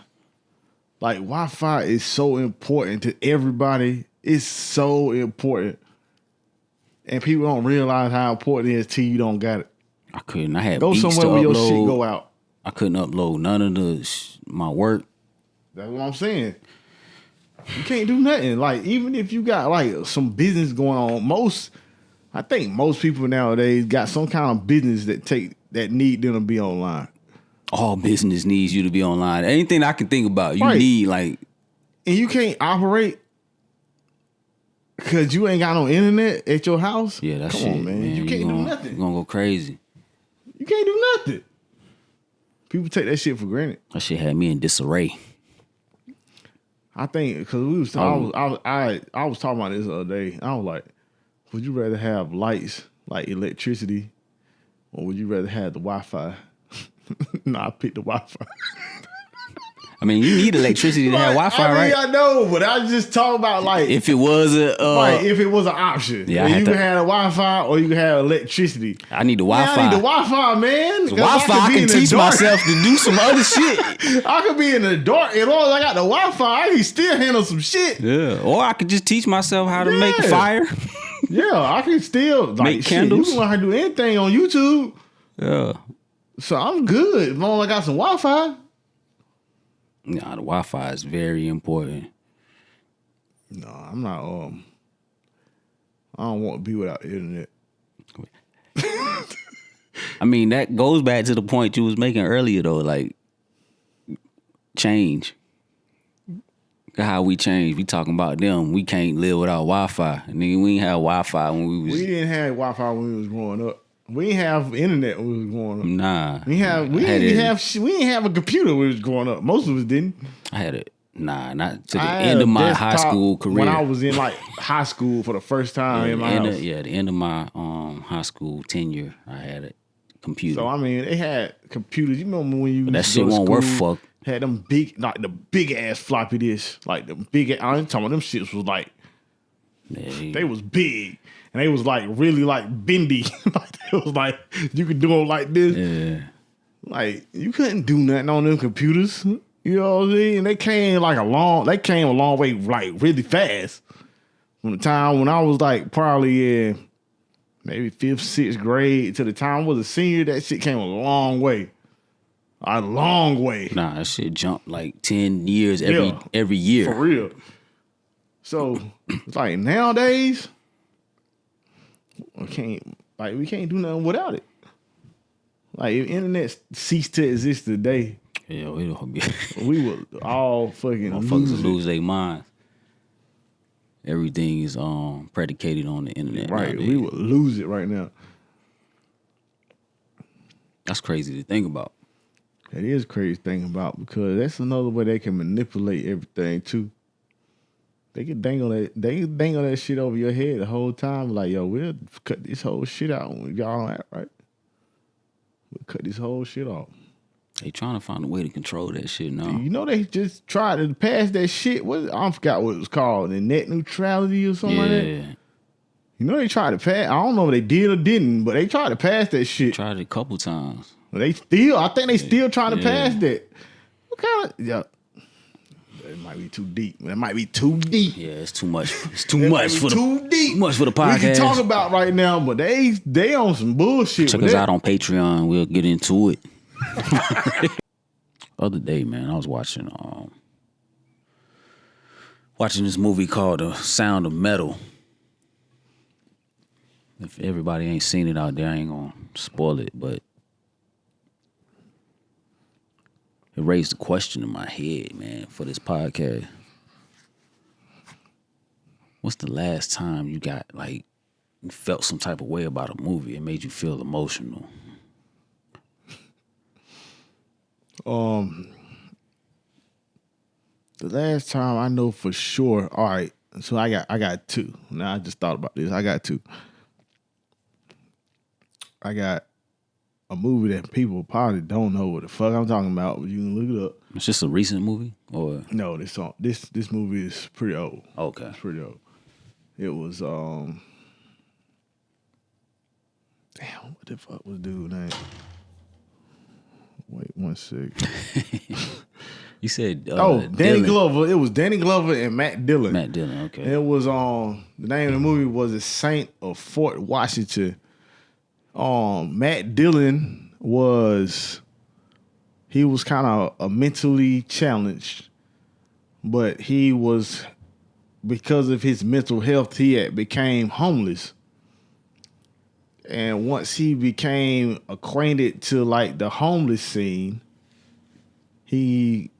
Like Wi-Fi is so important to everybody. It's so important. And people don't realize how important it is till you don't got it. I couldn't. I had go beats somewhere to where upload. your shit go out. I couldn't upload none of my work. That's what I'm saying. You can't do nothing. Like even if you got like some business going on, I think most people nowadays got some kind of business that need them to be online. All business needs you to be online. Anything I can think about, you need like. And you can't operate because you ain't got no internet at your house. Yeah, that's Come on, man. You can't do nothing. You're gonna go crazy. You can't do nothing. People take that shit for granted. That shit had me in disarray. I think because I was talking about this the other day. I was like, would you rather have lights like electricity, or would you rather have the Wi-Fi? No, I picked the Wi-Fi. I mean, you need electricity to have Wi-Fi, right? I know, but I just talk about like if it was if it was an option. Yeah, you can have a Wi-Fi or you can have electricity. I need the Wi-Fi. I need the Wi-Fi, man. The Wi-Fi, I can teach myself to do some other shit. I could be in the dark, and all I got the Wi-Fi, I can still handle some shit. Yeah, or I could just teach myself how to make a fire. Yeah, I can still make candles. You can learn how to do anything on YouTube. Yeah. So I'm good as long as I got some Wi-Fi. Nah, the Wi-Fi is very important. No, I'm not. I don't want to be without internet. I mean, that goes back to the point you was making earlier, though. Like, change. How we change. We talking about them. We can't live without Wi-Fi. Nigga, we ain't have Wi-Fi when we was. We didn't have Wi-Fi when we was growing up. We didn't have internet when we was growing up. Nah. We didn't have a computer when we was growing up. Most of us didn't. I had it. Nah, not to the end of my high school career. When I was in like high school for the first time in my house. The end of my high school tenure, I had a computer. So I mean, they had computers. You remember when you but that shit won't work fuck. Had them big, like the big ass floppy disk, like the big. I ain't talking about them shits was like they was big and they was like really like bendy. Like it was like you could do them like this. Yeah, like you couldn't do nothing on them computers. You know what I mean? And they came a long way, like really fast. From the time when I was like probably in maybe 5th, 6th grade to the time I was a senior, that shit came a long way. A long way. Nah, that shit jumped like 10 years every year. For real. So it's like nowadays, we can't do nothing without it. Like if internet ceased to exist today, yeah, we would all fucking lose their minds. everything is predicated on the internet. Right. Nowadays. We would lose it right now. That's crazy to think about. That is crazy to think about because that's another way they can manipulate everything too. They can dangle that shit over your head the whole time. Like, yo, we'll cut this whole shit out when y'all act right. We'll cut this whole shit off. They trying to find a way to control that shit now. You know they just tried to pass that shit. I forgot what it was called, the net neutrality or something like that. You know they tried to pass. I don't know if they did or didn't, but they tried to pass that shit. Tried it a couple times. I think they still trying to pass that. What kind of That might be too deep. That might be too deep. Yeah, it's too much. It's too much for too deep. Too much for the podcast. We can talk about right now, but they on some bullshit. Check us out on Patreon. We'll get into it. Other day, man, I was watching this movie called The Sound of Metal. If everybody ain't seen it out there, I ain't gonna spoil it, but it raised a question in my head, man, for this podcast. What's the last time you got, you felt some type of way about a movie? It made you feel emotional. The last time I know for sure. All right, so I got two. Now I just thought about this. I got two. I got a movie that people probably don't know what the fuck I'm talking about, but you can look it up. It's just a recent movie, or no? This movie is pretty old. Okay, it's pretty old. It was damn, what the fuck was dude's name? Wait 1 sec. You said Danny Glover. It was Danny Glover and Matt Dillon. Matt Dillon, okay. And it was the name of the movie was The Saint of Fort Washington. Matt Dillon was kind of a mentally challenged, but he was, because of his mental health, he had became homeless. And once he became acquainted to the homeless scene, he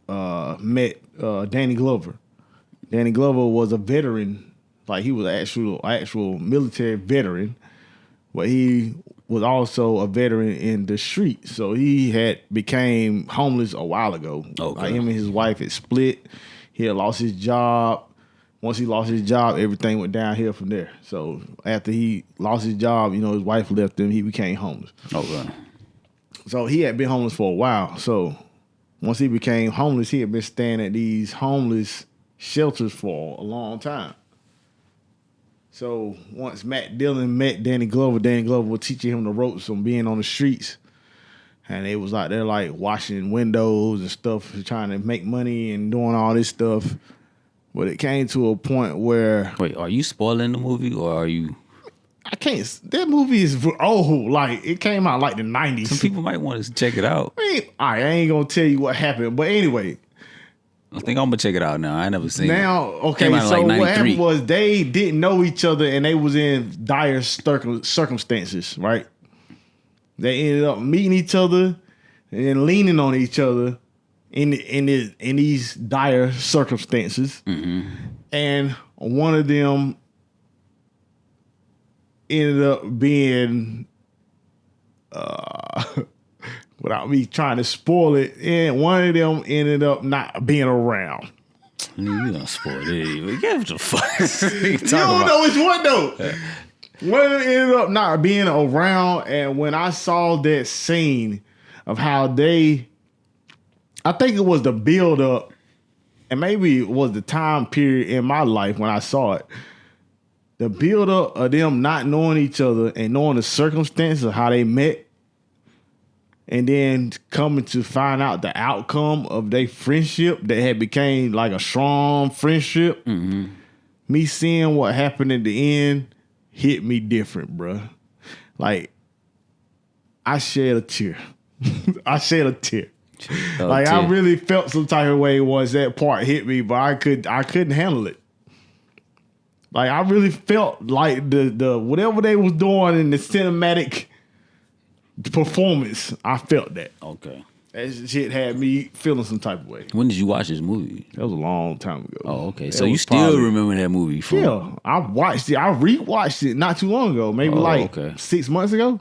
met Danny Glover. Danny Glover was a veteran, he was an actual military veteran, but he was also a veteran in the street. So he had became homeless a while ago. Okay. Him and his wife had split. He had lost his job. Once he lost his job, everything went downhill from there. So after he lost his job, his wife left him. He became homeless. Okay. So he had been homeless for a while. So once he became homeless, he had been staying at these homeless shelters for a long time. So once Matt Dillon met Danny Glover was teaching him the ropes on being on the streets. And it was they're washing windows and stuff, trying to make money and doing all this stuff. But it came to a point where... Wait, are you spoiling the movie or are you... I can't... That movie is old. It came out the 90s. Some people might want to check it out. I ain't going to tell you what happened. But anyway... I think I'm going to check it out now. I never seen it. Now, okay, so what happened was they didn't know each other and they was in dire circumstances, right? They ended up meeting each other and leaning on each other in these dire circumstances. Mm-hmm. And one of them ended up being, without me trying to spoil it, and one of them ended up not being around. You don't spoil it. Give the fuck. You don't know which one though. One of them ended up not being around, and when I saw that scene of how I think it was the build up, and maybe it was the time period in my life when I saw it. The build up of them not knowing each other and knowing the circumstances of how they met, and then coming to find out the outcome of their friendship that had became a strong friendship. Mm-hmm. Me seeing what happened at the end hit me different, bruh. I shed a tear. I shed a tear. I really felt some type of way once that part hit me, but I couldn't handle it. I really felt the whatever they was doing in the cinematic performance, I felt that. Okay. That shit had me feeling some type of way. When did you watch this movie? That was a long time ago. Oh, okay. That So you was still probably- remember that movie from? Yeah, I watched it. I rewatched it not too long ago, maybe okay. 6 months ago.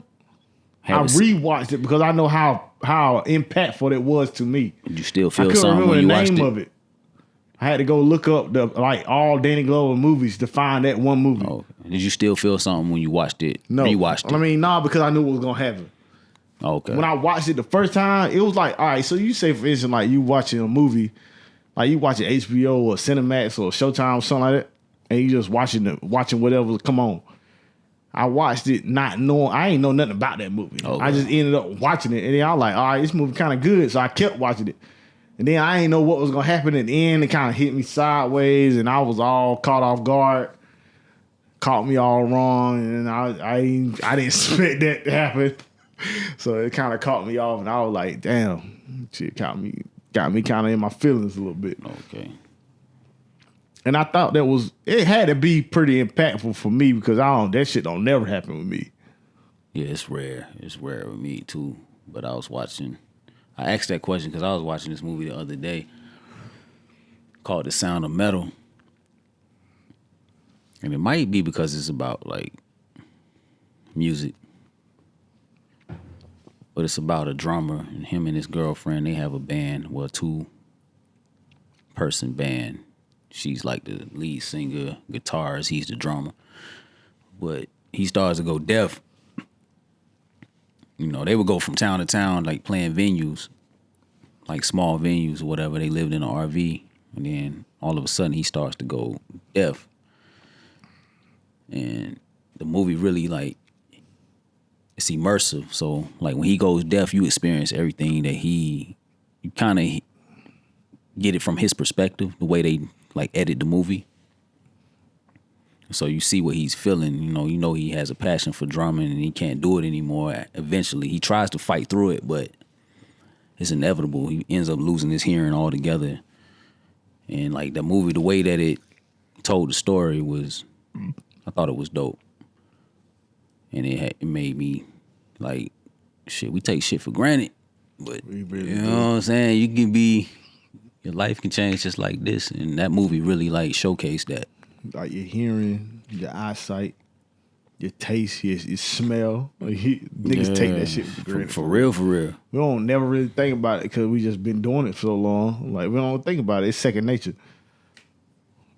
I rewatched it because I know how impactful it was to me. Did you still I feel couldn't something remember when the you watched name it? of it. I had to go look up all Danny Glover movies to find that one movie. Oh, did you still feel something when you watched it? No, Rewatched it. I mean, because I knew what was gonna happen. Okay. When I watched it the first time, it was like, all right, so you say, for instance, like you watching a movie, like you watching HBO or Cinemax or Showtime or something like that, and you just watching whatever come on. I watched it not knowing, I ain't know nothing about that movie. Okay. I just ended up watching it, and then I was like, all right, this movie kind of good, so I kept watching it. And then I ain't know what was gonna happen at the end. It kind of hit me sideways, and I was all caught off guard. Caught me all wrong, and I didn't expect that to happen. So it kind of caught me off, and I was like, damn, shit got me kind of in my feelings a little bit. Okay. And I thought it had to be pretty impactful for me because that shit don't never happen with me. Yeah, it's rare. It's rare with me too. But I asked that question because I was watching this movie the other day called The Sound of Metal. And it might be because it's about like music. But it's about a drummer and him and his girlfriend. They have a band, well, 2-person band. She's like the lead singer, guitarist. He's the drummer. But he starts to go deaf. You know, they would go from town to town, like playing venues, like small venues or whatever. They lived in an RV. And then all of a sudden he starts to go deaf. And the movie really it's immersive. So like when he goes deaf, you experience everything that you kind of get it from his perspective, the way they like edit the movie. So you see what he's feeling. You know he has a passion for drumming and he can't do it anymore. Eventually he tries to fight through it, but it's inevitable. He ends up losing his hearing altogether. And like the movie, the way that it told the story I thought it was dope. And it made me like, shit, we take shit for granted. But really you know what I'm saying? Your life can change just like this. And that movie really like showcased that. Like your hearing, your eyesight, your taste, your smell. Like niggas take that shit for granted. For real. We don't never really think about it because we just been doing it for so long. Like we don't think about it. It's second nature.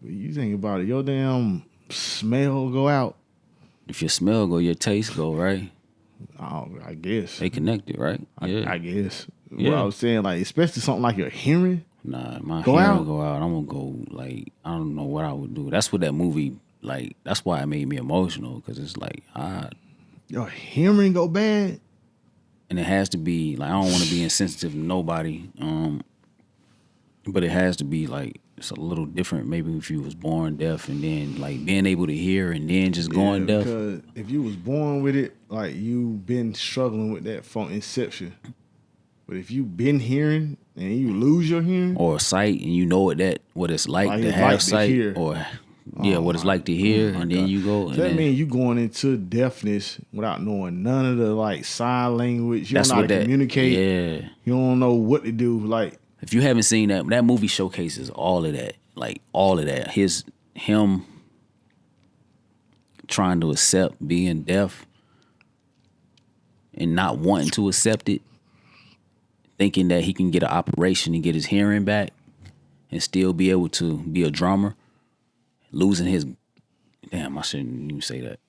But you think about it, your damn smell go out. If your smell go, your taste go, right? Oh, I guess. They connected, right? I guess. Yeah. What I was saying, like, especially something like your hearing. Nah, my Go hearing out? go out. I'm gonna go like I don't know what I would do. That's what that movie like. That's why it made me emotional because it's like Your hearing go bad. and it has to be like I don't want to be insensitive to nobody. But it has to be like it's a little different. Maybe if you was born deaf and then like being able to hear and then just going deaf. Because if you was born with it, like you've been struggling with that from inception. But if you been hearing and you lose your hearing, Or sight and you know what it's like Like to it's have like to sight hear. or what it's like to hear and then you go and that then, means you going into deafness without knowing none of the like sign language. You that's don't know how what to that communicate. Yeah. You don't know what to do. Like If you haven't seen that movie showcases all of that. Like all of that. Him trying to accept being deaf and not wanting to accept it, thinking that he can get an operation and get his hearing back and still be able to be a drummer, losing his damn, I shouldn't even say that.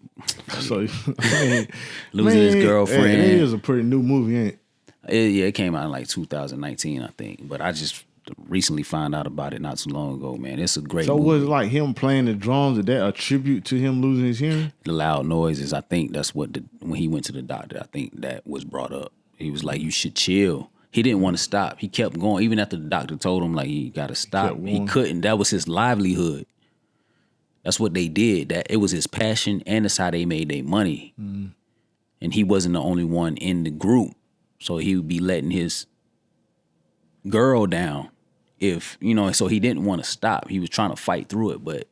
so, I mean, Losing his girlfriend. It is a pretty new movie, ain't it? It came out in like 2019, I think. But I just recently found out about it not too long ago, man. It's a great So movie. was it like him playing the drums? Did that attribute to him losing his hearing? The loud noises, I think that's what when he went to the doctor, I think that was brought up. He was like, you should chill. He didn't want to stop. He kept going. Even after the doctor told him like he got to stop, he couldn't. That was his livelihood. That's what they did. That it was his passion and that's how they made their money. Mm. And he wasn't the only one in the group. So he would be letting his girl down so he didn't want to stop. He was trying to fight through it, but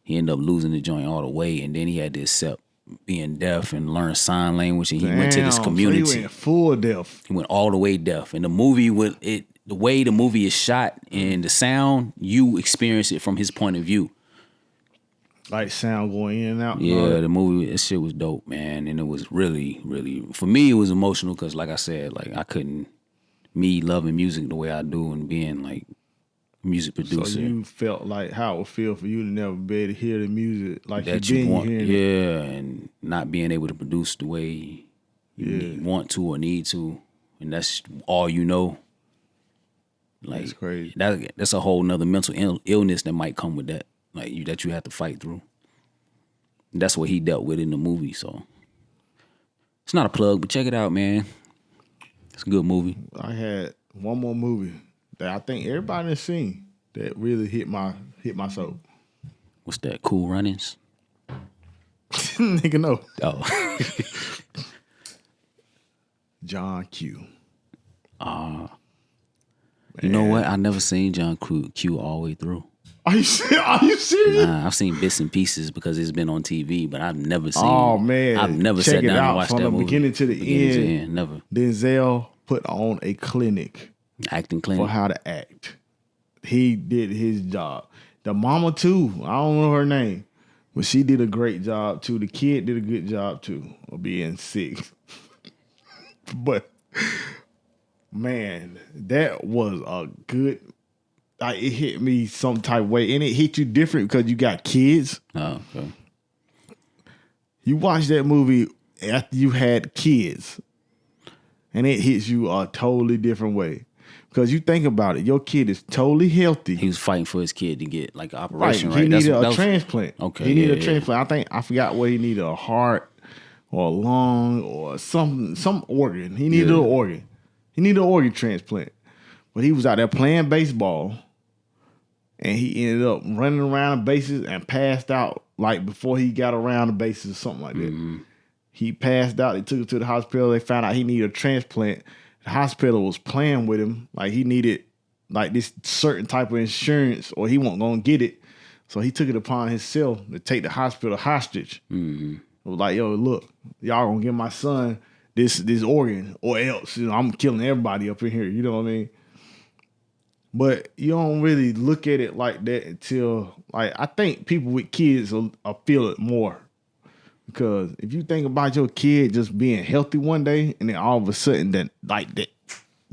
he ended up losing the joint all the way. And then he had to accept being deaf and learned sign language, and he went to this community. So he went full deaf. He went all the way deaf. And the movie, the way the movie is shot and the sound, you experience it from his point of view. Like sound going in and out. Yeah, the movie, that shit was dope, man. And it was really, really, for me, it was emotional because, like I said, like I couldn't, me loving music the way I do and being like a music producer. So you felt like how it would feel for you to never be able to hear the music like that you want, hearing yeah, and not being able to produce the way you want to or need to, and that's all you know. Like, that's crazy. That's a whole nother mental illness that might come with that, like that you have to fight through. And that's what he dealt with in the movie. So it's not a plug, but check it out, man. It's a good movie. I had one more movie that I think everybody has seen that really hit my soul. What's that? Cool Runnings? Nigga, no. Oh. John Q. You know what? I never seen John Q all the way through. Are you serious? Nah, I've seen bits and pieces because it's been on TV, but I've never seen. Oh man, I've never check sat it down out and watched from that the movie. beginning to the end. Never. Denzel put on a clinic Acting clinic for how to act. He did his job. The mama too. I don't know her name, but she did a great job too. The kid did a good job too of being sick. But man, that was a good. Like, it hit me some type of way, and it hit you different because you got kids. Oh, okay. You watch that movie after you had kids, and it hits you a totally different way. Because you think about it, your kid is totally healthy. He was fighting for his kid to get like an operation, He right? needed a transplant. Okay. He needed a transplant. I forgot what he needed, a heart or a lung or some organ. He needed an organ. He needed an organ transplant. But he was out there playing baseball, and he ended up running around the bases and passed out like before he got around the bases or something like that. Mm-hmm. He passed out. They took him to the hospital. They found out he needed a transplant. The hospital was playing with him like he needed like this certain type of insurance or he wasn't going to get it. So he took it upon himself to take the hospital hostage. Mm-hmm. It was like, yo, look, y'all going to give my son this organ or else, you know, I'm killing everybody up in here. You know what I mean? But you don't really look at it like that until, like, I think people with kids will feel it more. Because if you think about your kid just being healthy one day and then all of a sudden that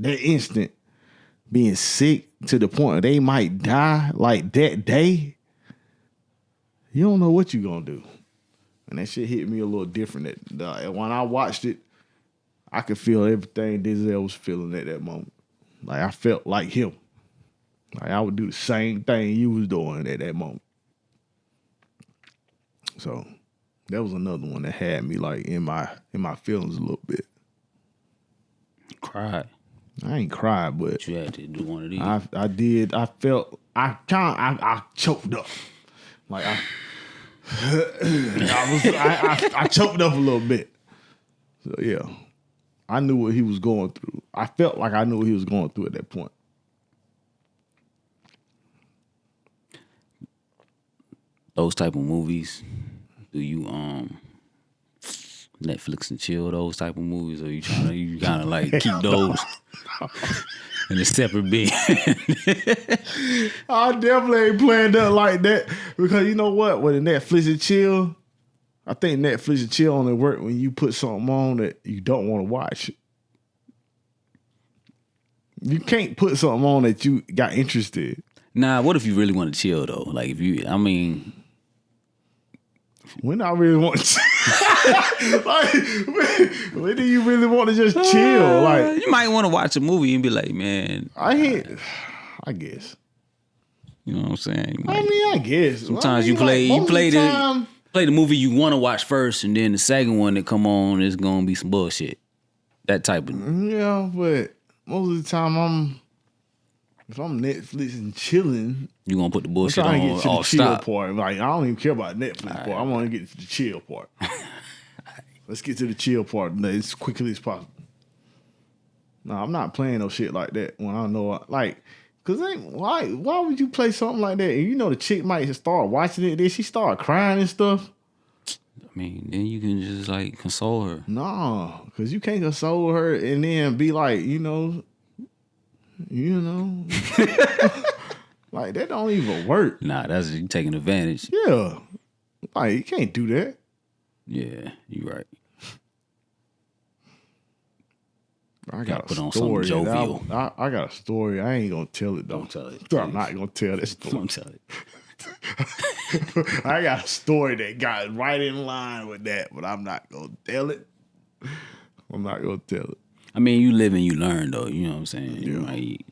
instant being sick to the point where they might die like that day, you don't know what you're going to do. And that shit hit me a little different. When I watched it, I could feel everything Denzel was feeling at that moment. Like, I felt like him. Like, I would do the same thing you was doing at that moment. So that was another one that had me like in my feelings a little bit. Cried. I ain't cried, but you had to do one of these. I did. I felt I choked up. Like I choked up a little bit. So yeah, I knew what he was going through. I felt like I knew what he was going through at that point. Those type of movies, do you Netflix and chill those type of movies, or you kind of like keep those in a separate bin? I definitely ain't playing that like that because you know what? With the Netflix and chill, I think Netflix and chill only work when you put something on that you don't want to watch. You can't put something on that you got interested. Nah, what if you really want to chill though? Like when I really want to like, when do you really want to just chill? Like, you might want to watch a movie and be like, man, I guess. You know what I'm saying? Like, I mean, I guess. Sometimes you play the movie you want to watch first, and then the second one that come on is gonna be some bullshit. That type of. Yeah, but most of the time if I'm Netflix and chilling, you gonna put the bullshit I'm on. trying to get to the chill stop. part. Like, I don't even care about Netflix part. I want to get to the chill part. Let's get to the chill part as quickly as possible. No, I'm not playing no shit like that when I know cause why would you play something like that? And you know the chick might start watching it, then she start crying and stuff. I mean, then you can just like console her. No, because you can't console her and then be like, like that don't even work. Nah, that's you taking advantage. Yeah, like you can't do that. Yeah, you right. I got put a on story. something jovial. I got a story. I ain't gonna tell it though. Don't tell it. I'm not gonna tell that story. Don't tell it. I got a story that got right in line with that, but I'm not gonna tell it. I'm not gonna tell it. I mean, you live and you learn, though. You know what I'm saying? Yeah. You might,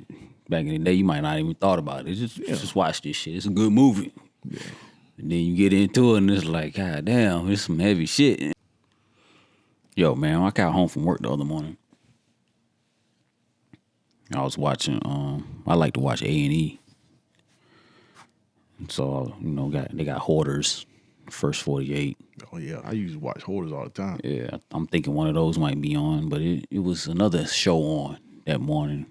back in the day, you might not even thought about it. Just watch this shit. It's a good movie. Yeah. And then you get into it, and it's like, God damn, it's some heavy shit. Yo, man, I got home from work the other morning. I was watching. I like to watch A&E. So they got Hoarders, First 48. Oh yeah, I used to watch Hoarders all the time. Yeah, I'm thinking one of those might be on, but it was another show on that morning.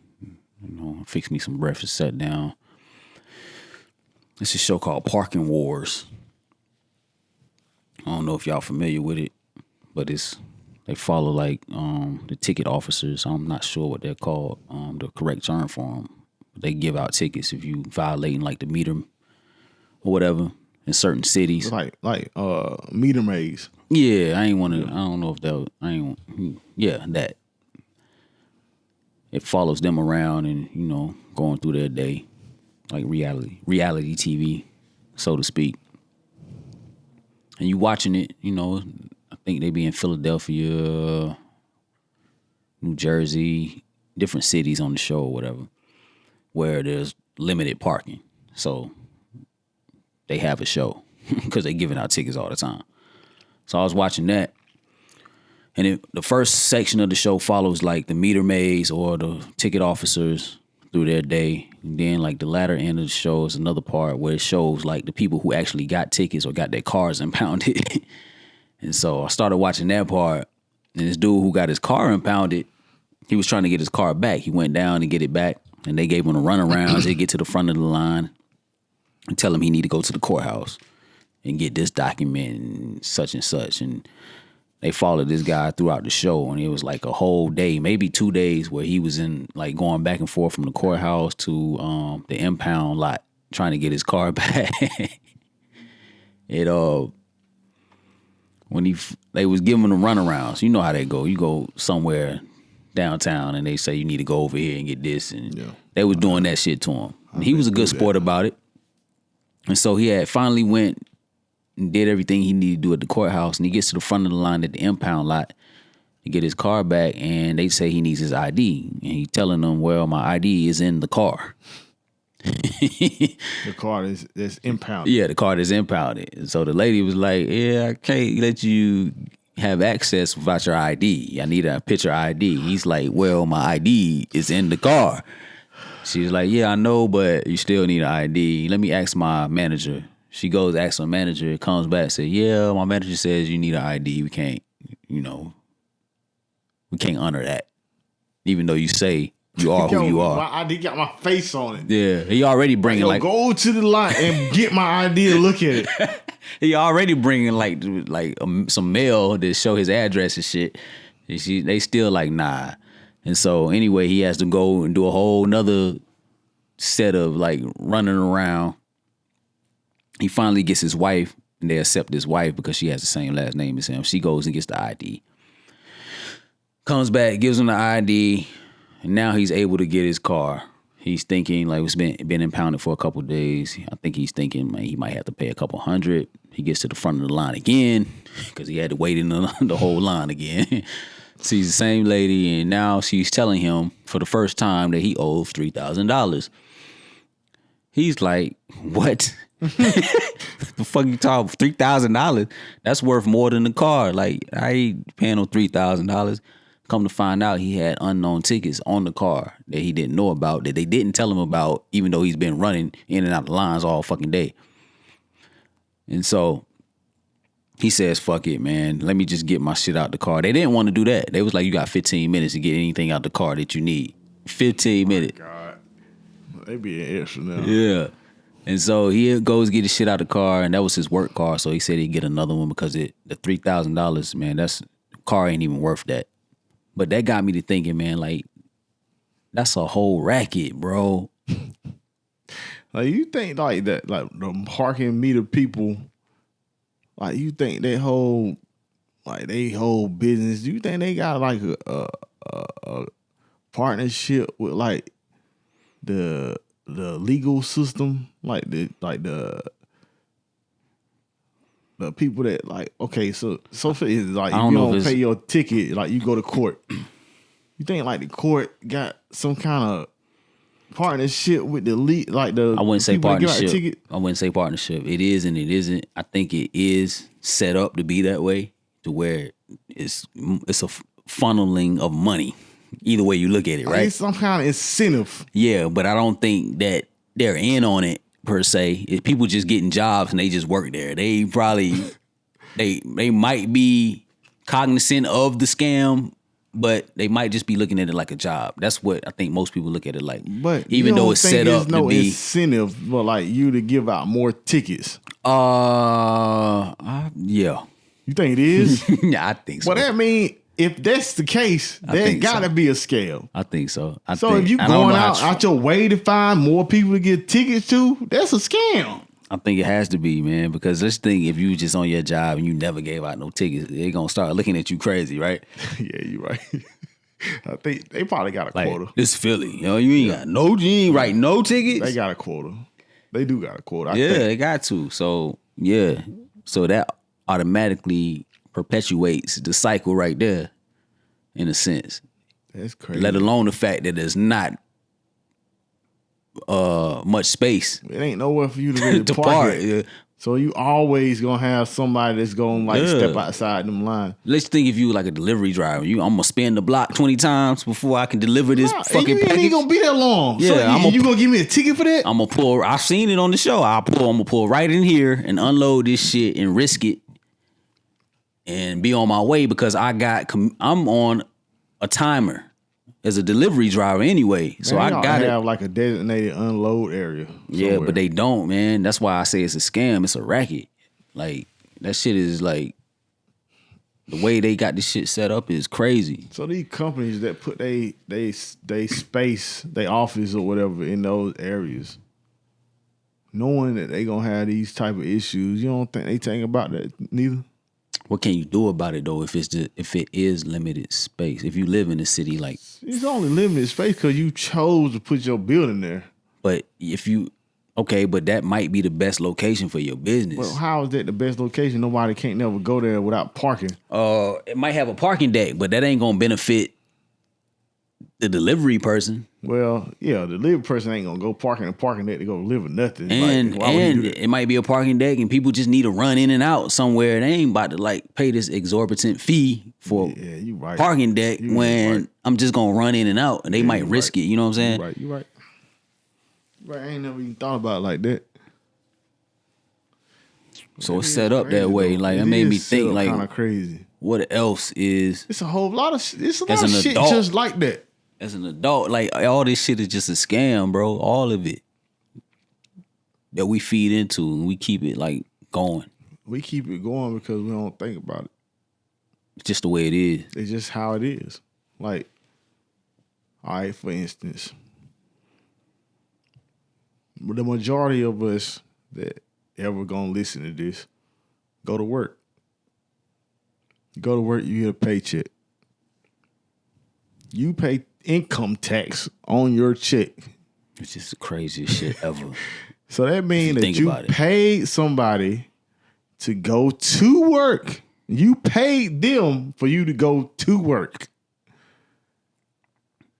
Fixed me some breakfast, sat down. It's a show called Parking Wars. I don't know if y'all familiar with it, but they follow like the ticket officers. I'm not sure what they're called, the correct term for them. They give out tickets if you violating like the meter or whatever in certain cities. Like meter maze. Yeah, I don't know if that. It follows them around and, going through their day, like reality TV, so to speak. And you watching it, I think they be in Philadelphia, New Jersey, different cities on the show or whatever, where there's limited parking. So they have a show because they giving out tickets all the time. So I was watching that. And the first section of the show follows like the meter maids or the ticket officers through their day. And then like the latter end of the show is another part where it shows like the people who actually got tickets or got their cars impounded. And so I started watching that part. And this dude who got his car impounded, he was trying to get his car back. He went down to get it back. And they gave him a runaround. They get to the front of the line and tell him he need to go to the courthouse and get this document and such. And they followed this guy throughout the show, and it was like a whole day, maybe 2 days, where he was in like going back and forth from the courthouse to the impound lot trying to get his car back. When they was giving him the runarounds, you know how they go. You go somewhere downtown and they say you need to go over here and get this, and they was doing that shit to him. And he was a good sport about it. And so he had finally went and did everything he needed to do at the courthouse, and he gets to the front of the line at the impound lot to get his car back, and they say he needs his ID. And he telling them, well, my ID is in the car. The car is impounded. Yeah, the car is impounded. And so the lady was like, yeah, I can't let you have access without your ID. I need a picture ID. He's like, well, my ID is in the car. She's like, yeah, I know, but you still need an ID. Let me ask my manager. She goes, asks her manager, comes back, says, yeah, my manager says you need an ID. We can't, we can't honor that. Even though you say you are who you are. My ID got my face on it. Yeah, he already bringing like go to the line and get my ID to look at it. He already bringing like some mail to show his address and shit. And they still like, nah. And so anyway, he has to go and do a whole nother set of like running around. He finally gets his wife, and they accept his wife because she has the same last name as him. She goes and gets the ID. Comes back, gives him the ID, and now he's able to get his car. He's thinking like it's been impounded for a couple of days. I think he's thinking he might have to pay a couple $100. He gets to the front of the line again because he had to wait in the whole line again. Sees the same lady, and now she's telling him for the first time that he owes $3,000. He's like, what? The fuck you talking? $3,000? That's worth more than the car. Like, I ain't paying no $3,000. Come to find out, he had unknown tickets on the car that he didn't know about, that they didn't tell him about, even though he's been running in and out of lines all fucking day. And so he says, fuck it, man. Let me just get my shit out the car. They didn't want to do that. They was like, you got 15 minutes to get anything out the car that you need. 15 minutes. God. They be extra now. Yeah. And so he goes get his shit out of the car, and that was his work car. So he said he'd get another one because the $3,000, man, car ain't even worth that. But that got me to thinking, man, like, that's a whole racket, bro. Like, you think like that, like the parking meter people, like you think they whole business, do you think they got like a partnership with like the legal system, like the people that like, okay, so for is like if you don't pay your ticket, like you go to court. You think like the court got some kind of partnership with the like the I wouldn't say partnership. I wouldn't say partnership. It is and it isn't. I think it is set up to be that way, to where it's a funneling of money. Either way you look at it, right? It's some kind of incentive. Yeah, but I don't think that they're in on it per se. If people just getting jobs and they just work there, they probably they might be cognizant of the scam, but they might just be looking at it like a job. That's what I think most people look at it like. But even though it's set up no to be incentive for like you to give out more tickets. Yeah. You think it is? I think so. Well, that mean if that's the case, there gotta be a scale. I think so. If you going out your way to find more people to get tickets to, that's a scam. I think it has to be, man, because let's think if you just on your job and you never gave out no tickets, they're gonna start looking at you crazy, right? Yeah, you're right. I think they probably got a quota. This Philly, you ain't write no tickets. They got a quota. They do got a quota. I think they got to. So yeah, so that automatically perpetuates the cycle right there, in a sense. That's crazy. Let alone the fact that there's not much space. It ain't nowhere for you to really park. Yeah. So you always gonna have somebody that's gonna step outside them lines. Let's think if you like a delivery driver. I'm gonna spin the block 20 times before I can deliver this fucking package. You ain't gonna be that long. Yeah, so you gonna give me a ticket for that? I'm gonna pull. I've seen it on the show. I'm gonna pull right in here and unload this shit and risk it and be on my way because I'm on a timer as a delivery driver anyway. Man, so I gotta have like a designated unload area somewhere. Yeah, but they don't, man. That's why I say it's a scam. It's a racket. Like, that shit is like, the way they got this shit set up is crazy. So these companies that put they space, they office or whatever in those areas, knowing that they gonna have these type of issues, you don't think they think about that neither? What can you do about it though? If it is limited space, if you live in a city like it's only limited space because you chose to put your building there. But but that might be the best location for your business. Well, how is that the best location? Nobody can't never go there without parking. It might have a parking deck, but that ain't gonna benefit the delivery person. Well, yeah, the delivery person ain't gonna go park in a parking deck to go deliver nothing. And it might be a parking deck and people just need to run in and out somewhere. They ain't about to pay this exorbitant fee for parking deck when I'm just gonna run in and out and they might risk it. You know what I'm saying? You're right. I ain't never even thought about it like that. So it's set up that way. Like, it made me think, like, kind of crazy. What else is? It's a lot of shit just like that. As an adult, like, all this shit is just a scam, bro. All of it that we feed into and we keep it going. We keep it going because we don't think about it. It's just the way it is. It's just how it is. Like, all right, for instance, the majority of us that ever gonna listen to this go to work. Go to work, you get a paycheck. You pay income tax on your check. It's just the craziest shit ever. So that means that you paid somebody to go to work. You paid them for you to go to work.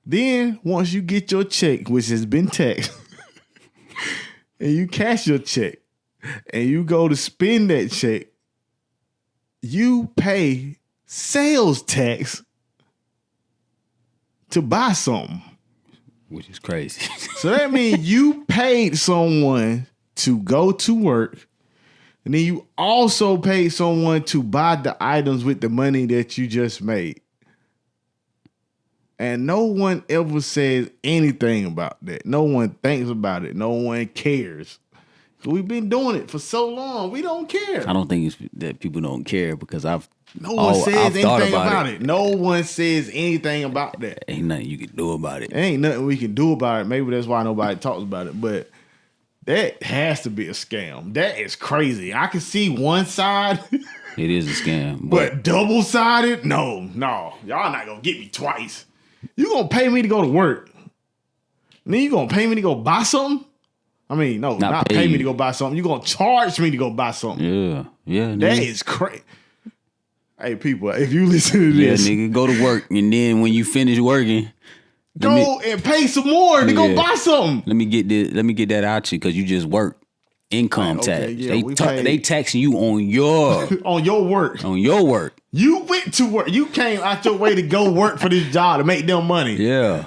Then once you get your check, which has been taxed, and you cash your check, and you go to spend that check, you pay sales tax to buy something. Which is crazy. So that means you paid someone to go to work, and then you also paid someone to buy the items with the money that you just made. And no one ever says anything about that. No one thinks about it. No one cares. We've been doing it for so long. We don't care. I don't think it's that people don't care because no one says anything about it. No one says anything about that. Ain't nothing you can do about it. Ain't nothing we can do about it. Maybe that's why nobody talks about it. But that has to be a scam. That is crazy. I can see one side. It is a scam. But double-sided? No. Y'all not going to get me twice. You going to pay me to go to work. And then you going to pay me to go buy something? I mean, no, not pay me to go buy something. You going to charge me to go buy something. Yeah. That is crazy. Hey, people, if you listen to this. Yeah, nigga, go to work. And then when you finish working. Go and pay some more to go buy something. Let me get that out you because you just work. Income tax. Yeah, they taxing you on your on your work. On your work. You went to work. You came out your way to go work for this job to make them money. Yeah.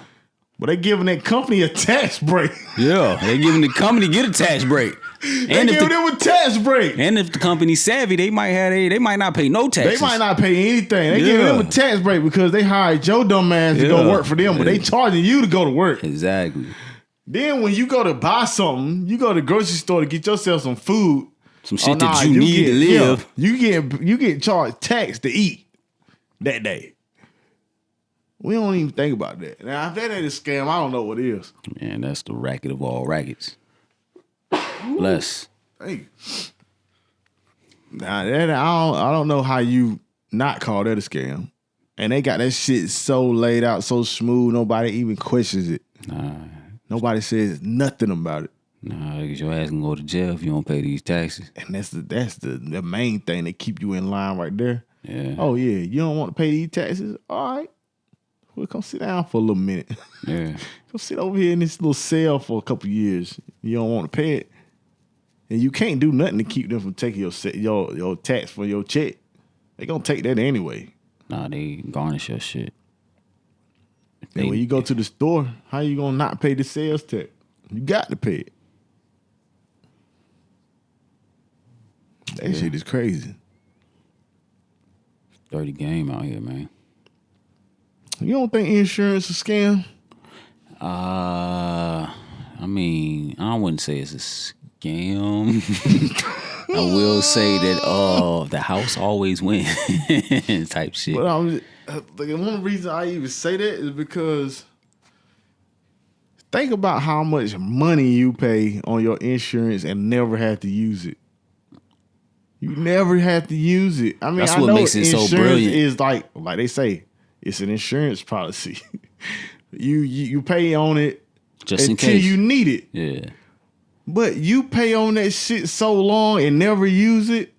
But they giving that company a tax break. Yeah. They giving the company get a tax break. They giving them a tax break. And if the company's savvy, they might not pay no taxes. They might not pay anything. They giving them a tax break because they hired your dumb ass to go work for them, but they charging you to go to work. Exactly. Then when you go to buy something, you go to the grocery store to get yourself some food. Some shit that you need to live. You get charged tax to eat that day. We don't even think about that. Now, if that ain't a scam, I don't know what is. Man, that's the racket of all rackets. Bless. Hey. Now, that I don't know how you not call that a scam. And they got that shit so laid out, so smooth, nobody even questions it. Nah. Nobody says nothing about it. Nah, your ass can go to jail if you don't pay these taxes. And that's the main thing that keep you in line right there. Yeah. Oh, yeah, you don't want to pay these taxes? All right. Well, come sit down for a little minute. Yeah. Come sit over here in this little cell for a couple years. You don't want to pay it. And you can't do nothing to keep them from taking your tax for your check. They gonna take that anyway. Nah, they garnish your shit. And when you go to the store, how you gonna not pay the sales tax? You got to pay it. That shit is crazy. Dirty game out here, man. You don't think insurance is a scam? I mean, I wouldn't say it's a scam. I will say that the house always wins type shit. But one reason I even say that is because think about how much money you pay on your insurance and never have to use it. You never have to use it. I mean, that's what makes it so brilliant. Is like they say, it's an insurance policy. you pay on it just in until case you need it. Yeah. But you pay on that shit so long and never use it.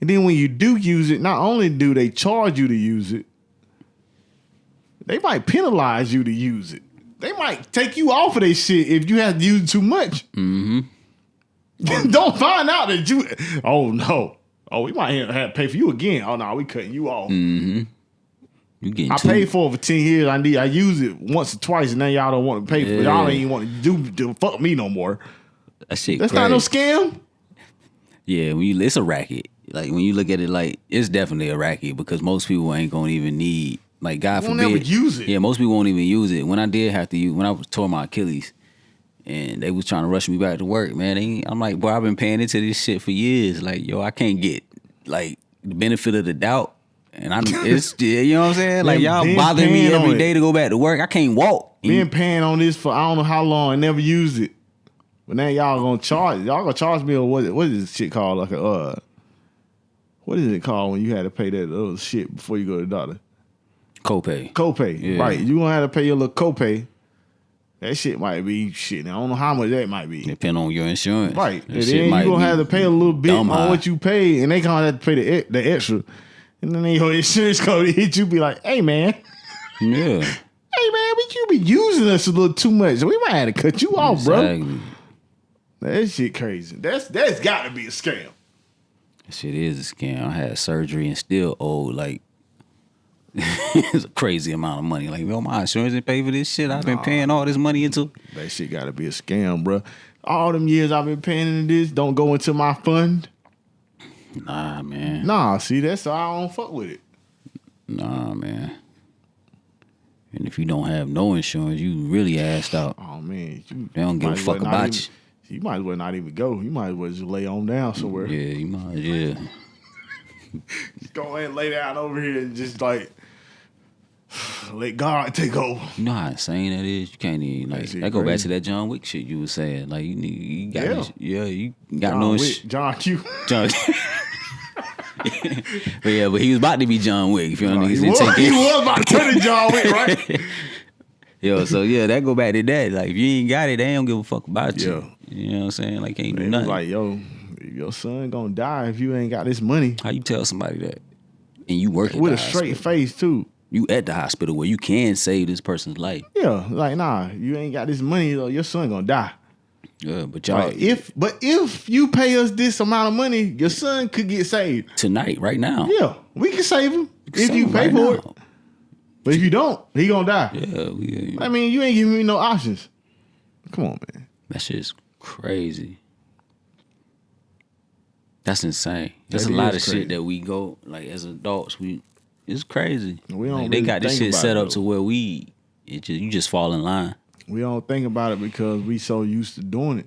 And then when you do use it, not only do they charge you to use it, they might penalize you to use it. They might take you off of their shit if you have to use it too much. Mm-hmm. Don't find out that you, oh no. Oh, we might have to pay for you again. Oh no, we cutting you off. Mm-hmm. I paid for it for 10 years. I use it once or twice, and now y'all don't want to pay for it. Y'all ain't even want to do fuck me no more. That shit That's crazy. not no scam. Yeah, it's a racket. Like when you look at it, like it's definitely a racket because most people ain't gonna even need. Like God forbid, never use it. Yeah, most people won't even use it. When I did have to use, when I tore my Achilles, and they was trying to rush me back to work, man. I'm like, boy, I've been paying into this shit for years. Like, yo, I can't get like the benefit of the doubt. And it's you know what I'm saying? Like y'all bothering me every day to go back to work. I can't walk. Been paying on this for I don't know how long and never used it. But now y'all gonna charge me or what is this shit called? Like a what is it called when you had to pay that little shit before you go to the doctor? Copay. Yeah. Right. You gonna have to pay your little copay. That shit might be shit. Now, I don't know how much that might be. Depend on your insurance. Right. And then you gonna have to pay a little bit on what you pay, and they gonna have to pay the extra. And then your insurance company hit you, be like, "Hey man, Yeah. Hey man, but you be using us a little too much. So we might have to cut you off, bro." That shit crazy. That's got to be a scam. That shit is a scam. I had surgery and still owe like it's a crazy amount of money. Like, yo, my insurance didn't pay for this shit. I've been paying all this money into. That shit got to be a scam, bro. All them years I've been paying into this don't go into my fund. Nah, man. Nah, see, that's why I don't fuck with it. Nah, man. And if you don't have no insurance, you really assed out. Oh man, They don't give a fuck about you. You might as well not even go. You might as well just lay on down somewhere. Yeah, you might. Yeah. Just go ahead and lay down over here and just like let God take over. You know how insane that is. You can't even like. That go back to that John Wick shit you was saying. Like you got this. Yeah, you got John no Wick, John Q. John. but he was about to be John Wick. If you know what I mean, He was about to turn to John Wick, right? Yo, so yeah, that go back to that. Like, if you ain't got it, they don't give a fuck about you. You know what I'm saying? Like, ain't do nothing. Like, yo, your son gonna die if you ain't got this money. How you tell somebody that? And you working with a straight face too. You at the hospital where you can save this person's life. Yeah, like nah, you ain't got this money, though, your son gonna die. Yeah, but y'all. Like, if you pay us this amount of money, your son could get saved tonight, right now. Yeah, we can save him if you pay for it. But if you don't, he gonna die. Yeah, I mean, you ain't giving me no options. Come on, man. That shit's crazy. That's insane. There's a lot of shit that we go like as adults. It's crazy. We don't. Like, they got this shit set up to where you just fall in line. We don't think about it because we so used to doing it,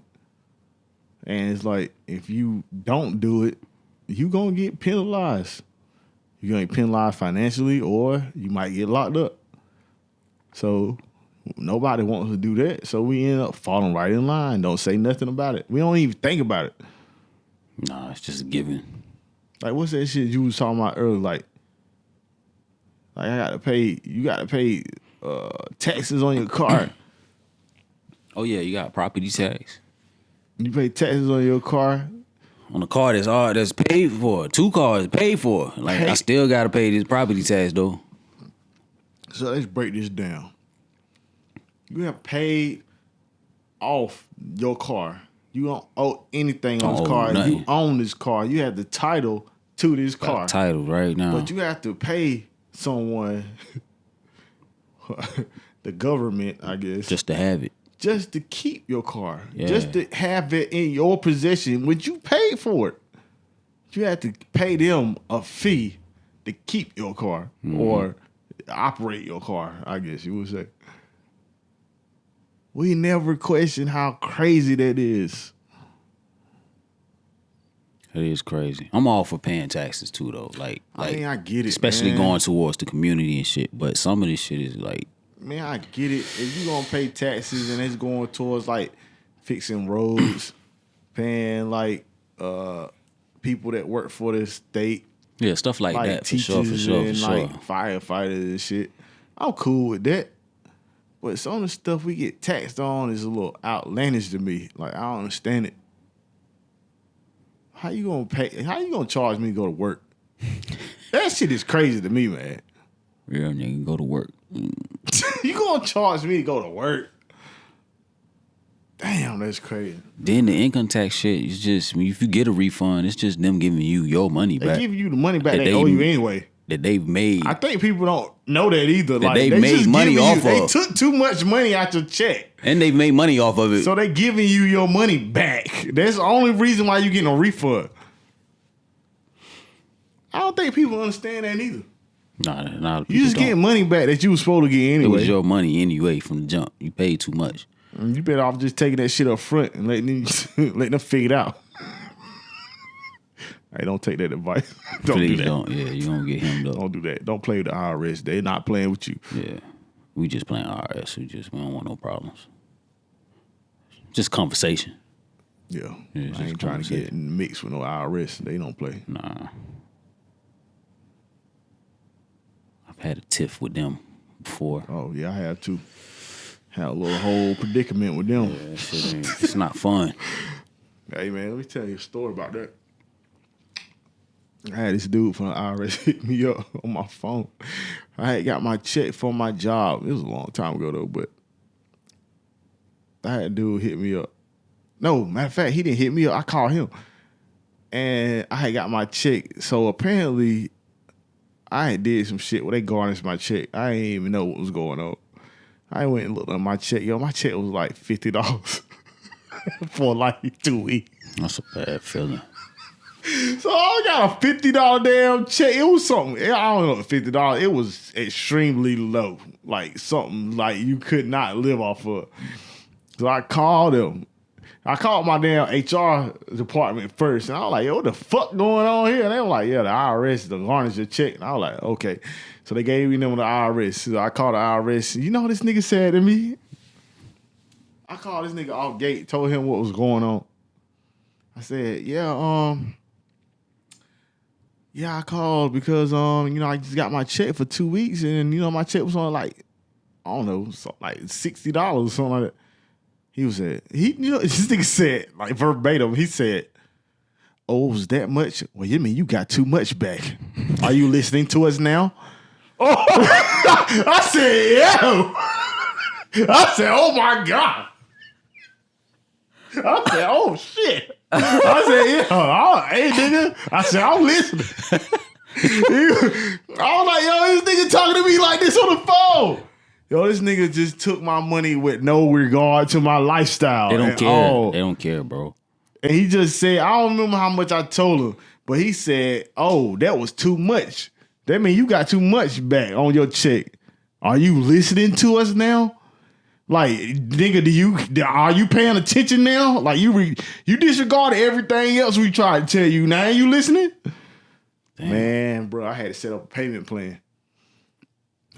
and it's like if you don't do it, you gonna get penalized. You're gonna get penalized financially, or you might get locked up. So nobody wants to do that. So we end up falling right in line. Don't say nothing about it. We don't even think about it. Nah, it's just a given. Like, what's that shit you was talking about earlier? Like I gotta pay. You gotta pay taxes on your car. Oh yeah, you got property tax. You pay taxes on your car. On a car that's paid for. 2 cars paid for. Like, I still gotta pay this property tax though. So let's break this down. You have paid off your car. You don't owe anything on this car. Nothing. You own this car. You have the title to this car. Got title right now. But you have to pay someone, the government, I guess. Just to have it. Just to keep your car. Yeah. Just to have it in your possession, which you paid for it. You have to pay them a fee to keep your car or operate your car, I guess you would say. We never question how crazy that is. It is crazy. I'm all for paying taxes too, though. Like I mean, I get it, especially man. going towards the community and shit. But some of this shit is like, man, I get it. If you gonna pay taxes and it's going towards like fixing roads, paying like people that work for the state, yeah, stuff like that. For sure, and like firefighters and shit, I'm cool with that. But some of the stuff we get taxed on is a little outlandish to me. Like, I don't understand it. How you gonna pay? How you gonna charge me to go to work? That shit is crazy to me, man. Real nigga go to work. You gonna charge me to go to work? Damn, that's crazy. Then the income tax shit is just, if you get a refund, it's just them giving you your money back. They give you the money back they owe you anyway. That they've made. I think people don't know that either. That like, they made just money off of. They took too much money out your check. And they've made money off of it. So they giving you your money back. That's the only reason why you getting a refund. I don't think people understand that either. Nah, you just getting money back that you was supposed to get anyway. It was your money anyway from the jump. You paid too much. You better off just taking that shit up front and letting them figure it out. Hey, don't take that advice. Please don't. Yeah, you don't get him though. Don't do that. Don't play with the IRS. They're not playing with you. Yeah, we just playing IRS. We don't want no problems. Just conversation. Yeah, I ain't trying to get in the mix with no IRS. They don't play. Nah. I've had a tiff with them before. Oh yeah, I have too. Had a little whole predicament with them. Yeah, that shit it's not fun. Hey man, let me tell you a story about that. I had this dude from the IRS hit me up on my phone. I had got my check for my job. It was a long time ago though, but I had a dude hit me up. No, matter of fact, he didn't hit me up. I called him. And I had got my check. So apparently I had did some shit where they garnished my check. I didn't even know what was going on. I went and looked at my check. Yo, my check was like $50 for like 2 weeks. That's a bad feeling. So I got a $50 damn check. It was something, I don't know, $50. It was extremely low. Like something like you could not live off of. So I called him. I called my damn HR department first, and I was like, yo, what the fuck going on here? And they were like, yeah, the IRS to garnish your check. And I was like, okay. So they gave me them the IRS. So I called the IRS. You know what this nigga said to me? I called this nigga off gate, told him what was going on. I said, yeah, I called because, I just got my check for 2 weeks, and, my check was on like, I don't know, like $60 or something like that. He was said, this nigga said, like verbatim, he said, oh, it was that much? Well, you mean you got too much back. Are you listening to us now? Oh, I said, yeah. I said, oh my God. I said, oh shit. I said, yeah, hey nigga. I said, I'm listening. I was like, yo, this nigga talking to me like this on the phone. Yo, this nigga just took my money with no regard to my lifestyle. They don't care. They don't care, bro. And he just said, I don't remember how much I told him, but he said, oh, that was too much. That means you got too much back on your check. Are you listening to us now? Like, nigga, are you paying attention now? Like, you disregarded everything else we tried to tell you. Now you listening? Damn. Man, bro, I had to set up a payment plan.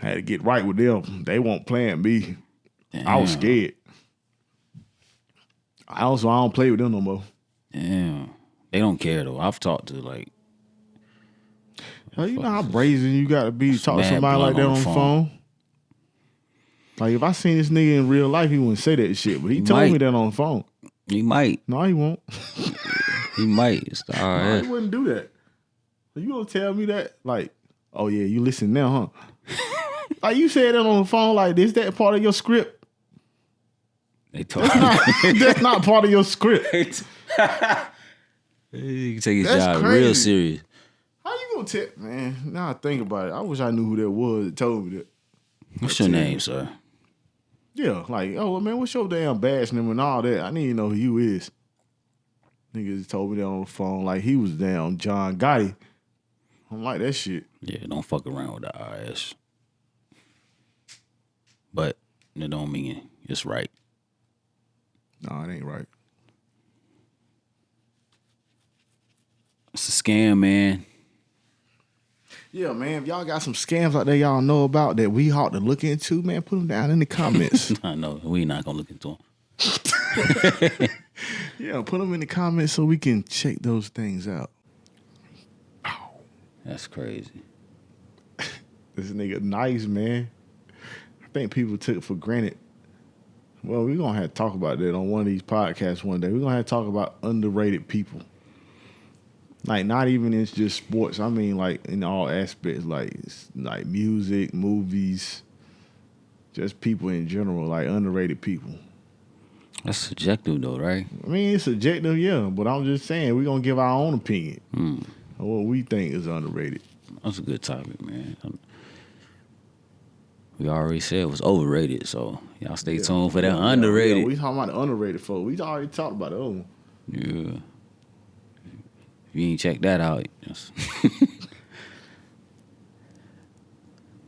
I had to get right with them. They won't plan B. Damn. I was scared. I don't play with them no more. Damn. They don't care, though. I've talked to, like... You know how brazen you got to be to talk to somebody like that on the phone? Like, if I seen this nigga in real life, he wouldn't say that shit. But he told me that on the phone. He might. No, he won't. He might. It's the No, he wouldn't do that. You gonna tell me that? Like, oh yeah, you listen now, huh? Like, you said that on the phone like this. That part of your script? They told that's not part of your script. You can take his job real serious. How you gonna tell? Man, now I think about it. I wish I knew who that was that told me that. What's your name, sir? Yeah, like, oh man, what's your damn badge number and all that? I need to know who you is. Niggas told me that on the phone like he was damn John Gotti. I don't like that shit. Yeah, don't fuck around with the IRS. But it don't mean it's right. No, it ain't right. It's a scam, man. Yeah, man, if y'all got some scams out there y'all know about that we ought to look into, man, put them down in the comments. I know, we not going to look into them. Yeah, put them in the comments so we can check those things out. Oh. That's crazy. This nigga nice, man. I think people took it for granted. Well, we're going to have to talk about that on one of these podcasts one day. We're going to have to talk about underrated people. Like, not even in just sports. I mean, like, in all aspects, like music, movies, just people in general, like underrated people. That's subjective, though, right? I mean, it's subjective, yeah, but I'm just saying we're going to give our own opinion on what we think is underrated. That's a good topic, man. We already said it was overrated, so y'all stay tuned for that underrated. Yeah, we talking about the underrated folk. We already talked about the other one. Yeah. If you ain't check that out.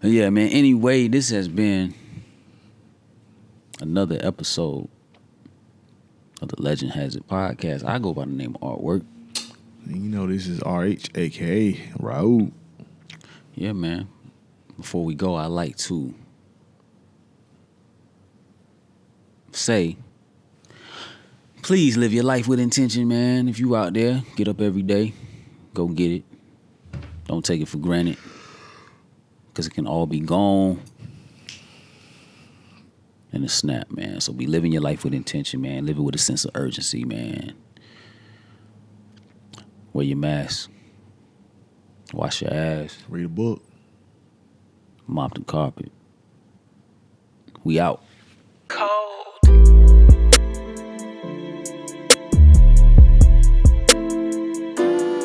Yeah, man. Anyway, this has been another episode of the Legend Has It podcast. I go by the name of Artwork. And you know this is RH, a.k.a. Raul. Yeah, man. Before we go, I like to say, please live your life with intention, man. If you out there, get up every day, go get it. Don't take it for granted, because it can all be gone in a snap, man. So be living your life with intention, man. Live it with a sense of urgency, man. Wear your mask. Wash your ass. Read a book. Mop the carpet. We out. Cold.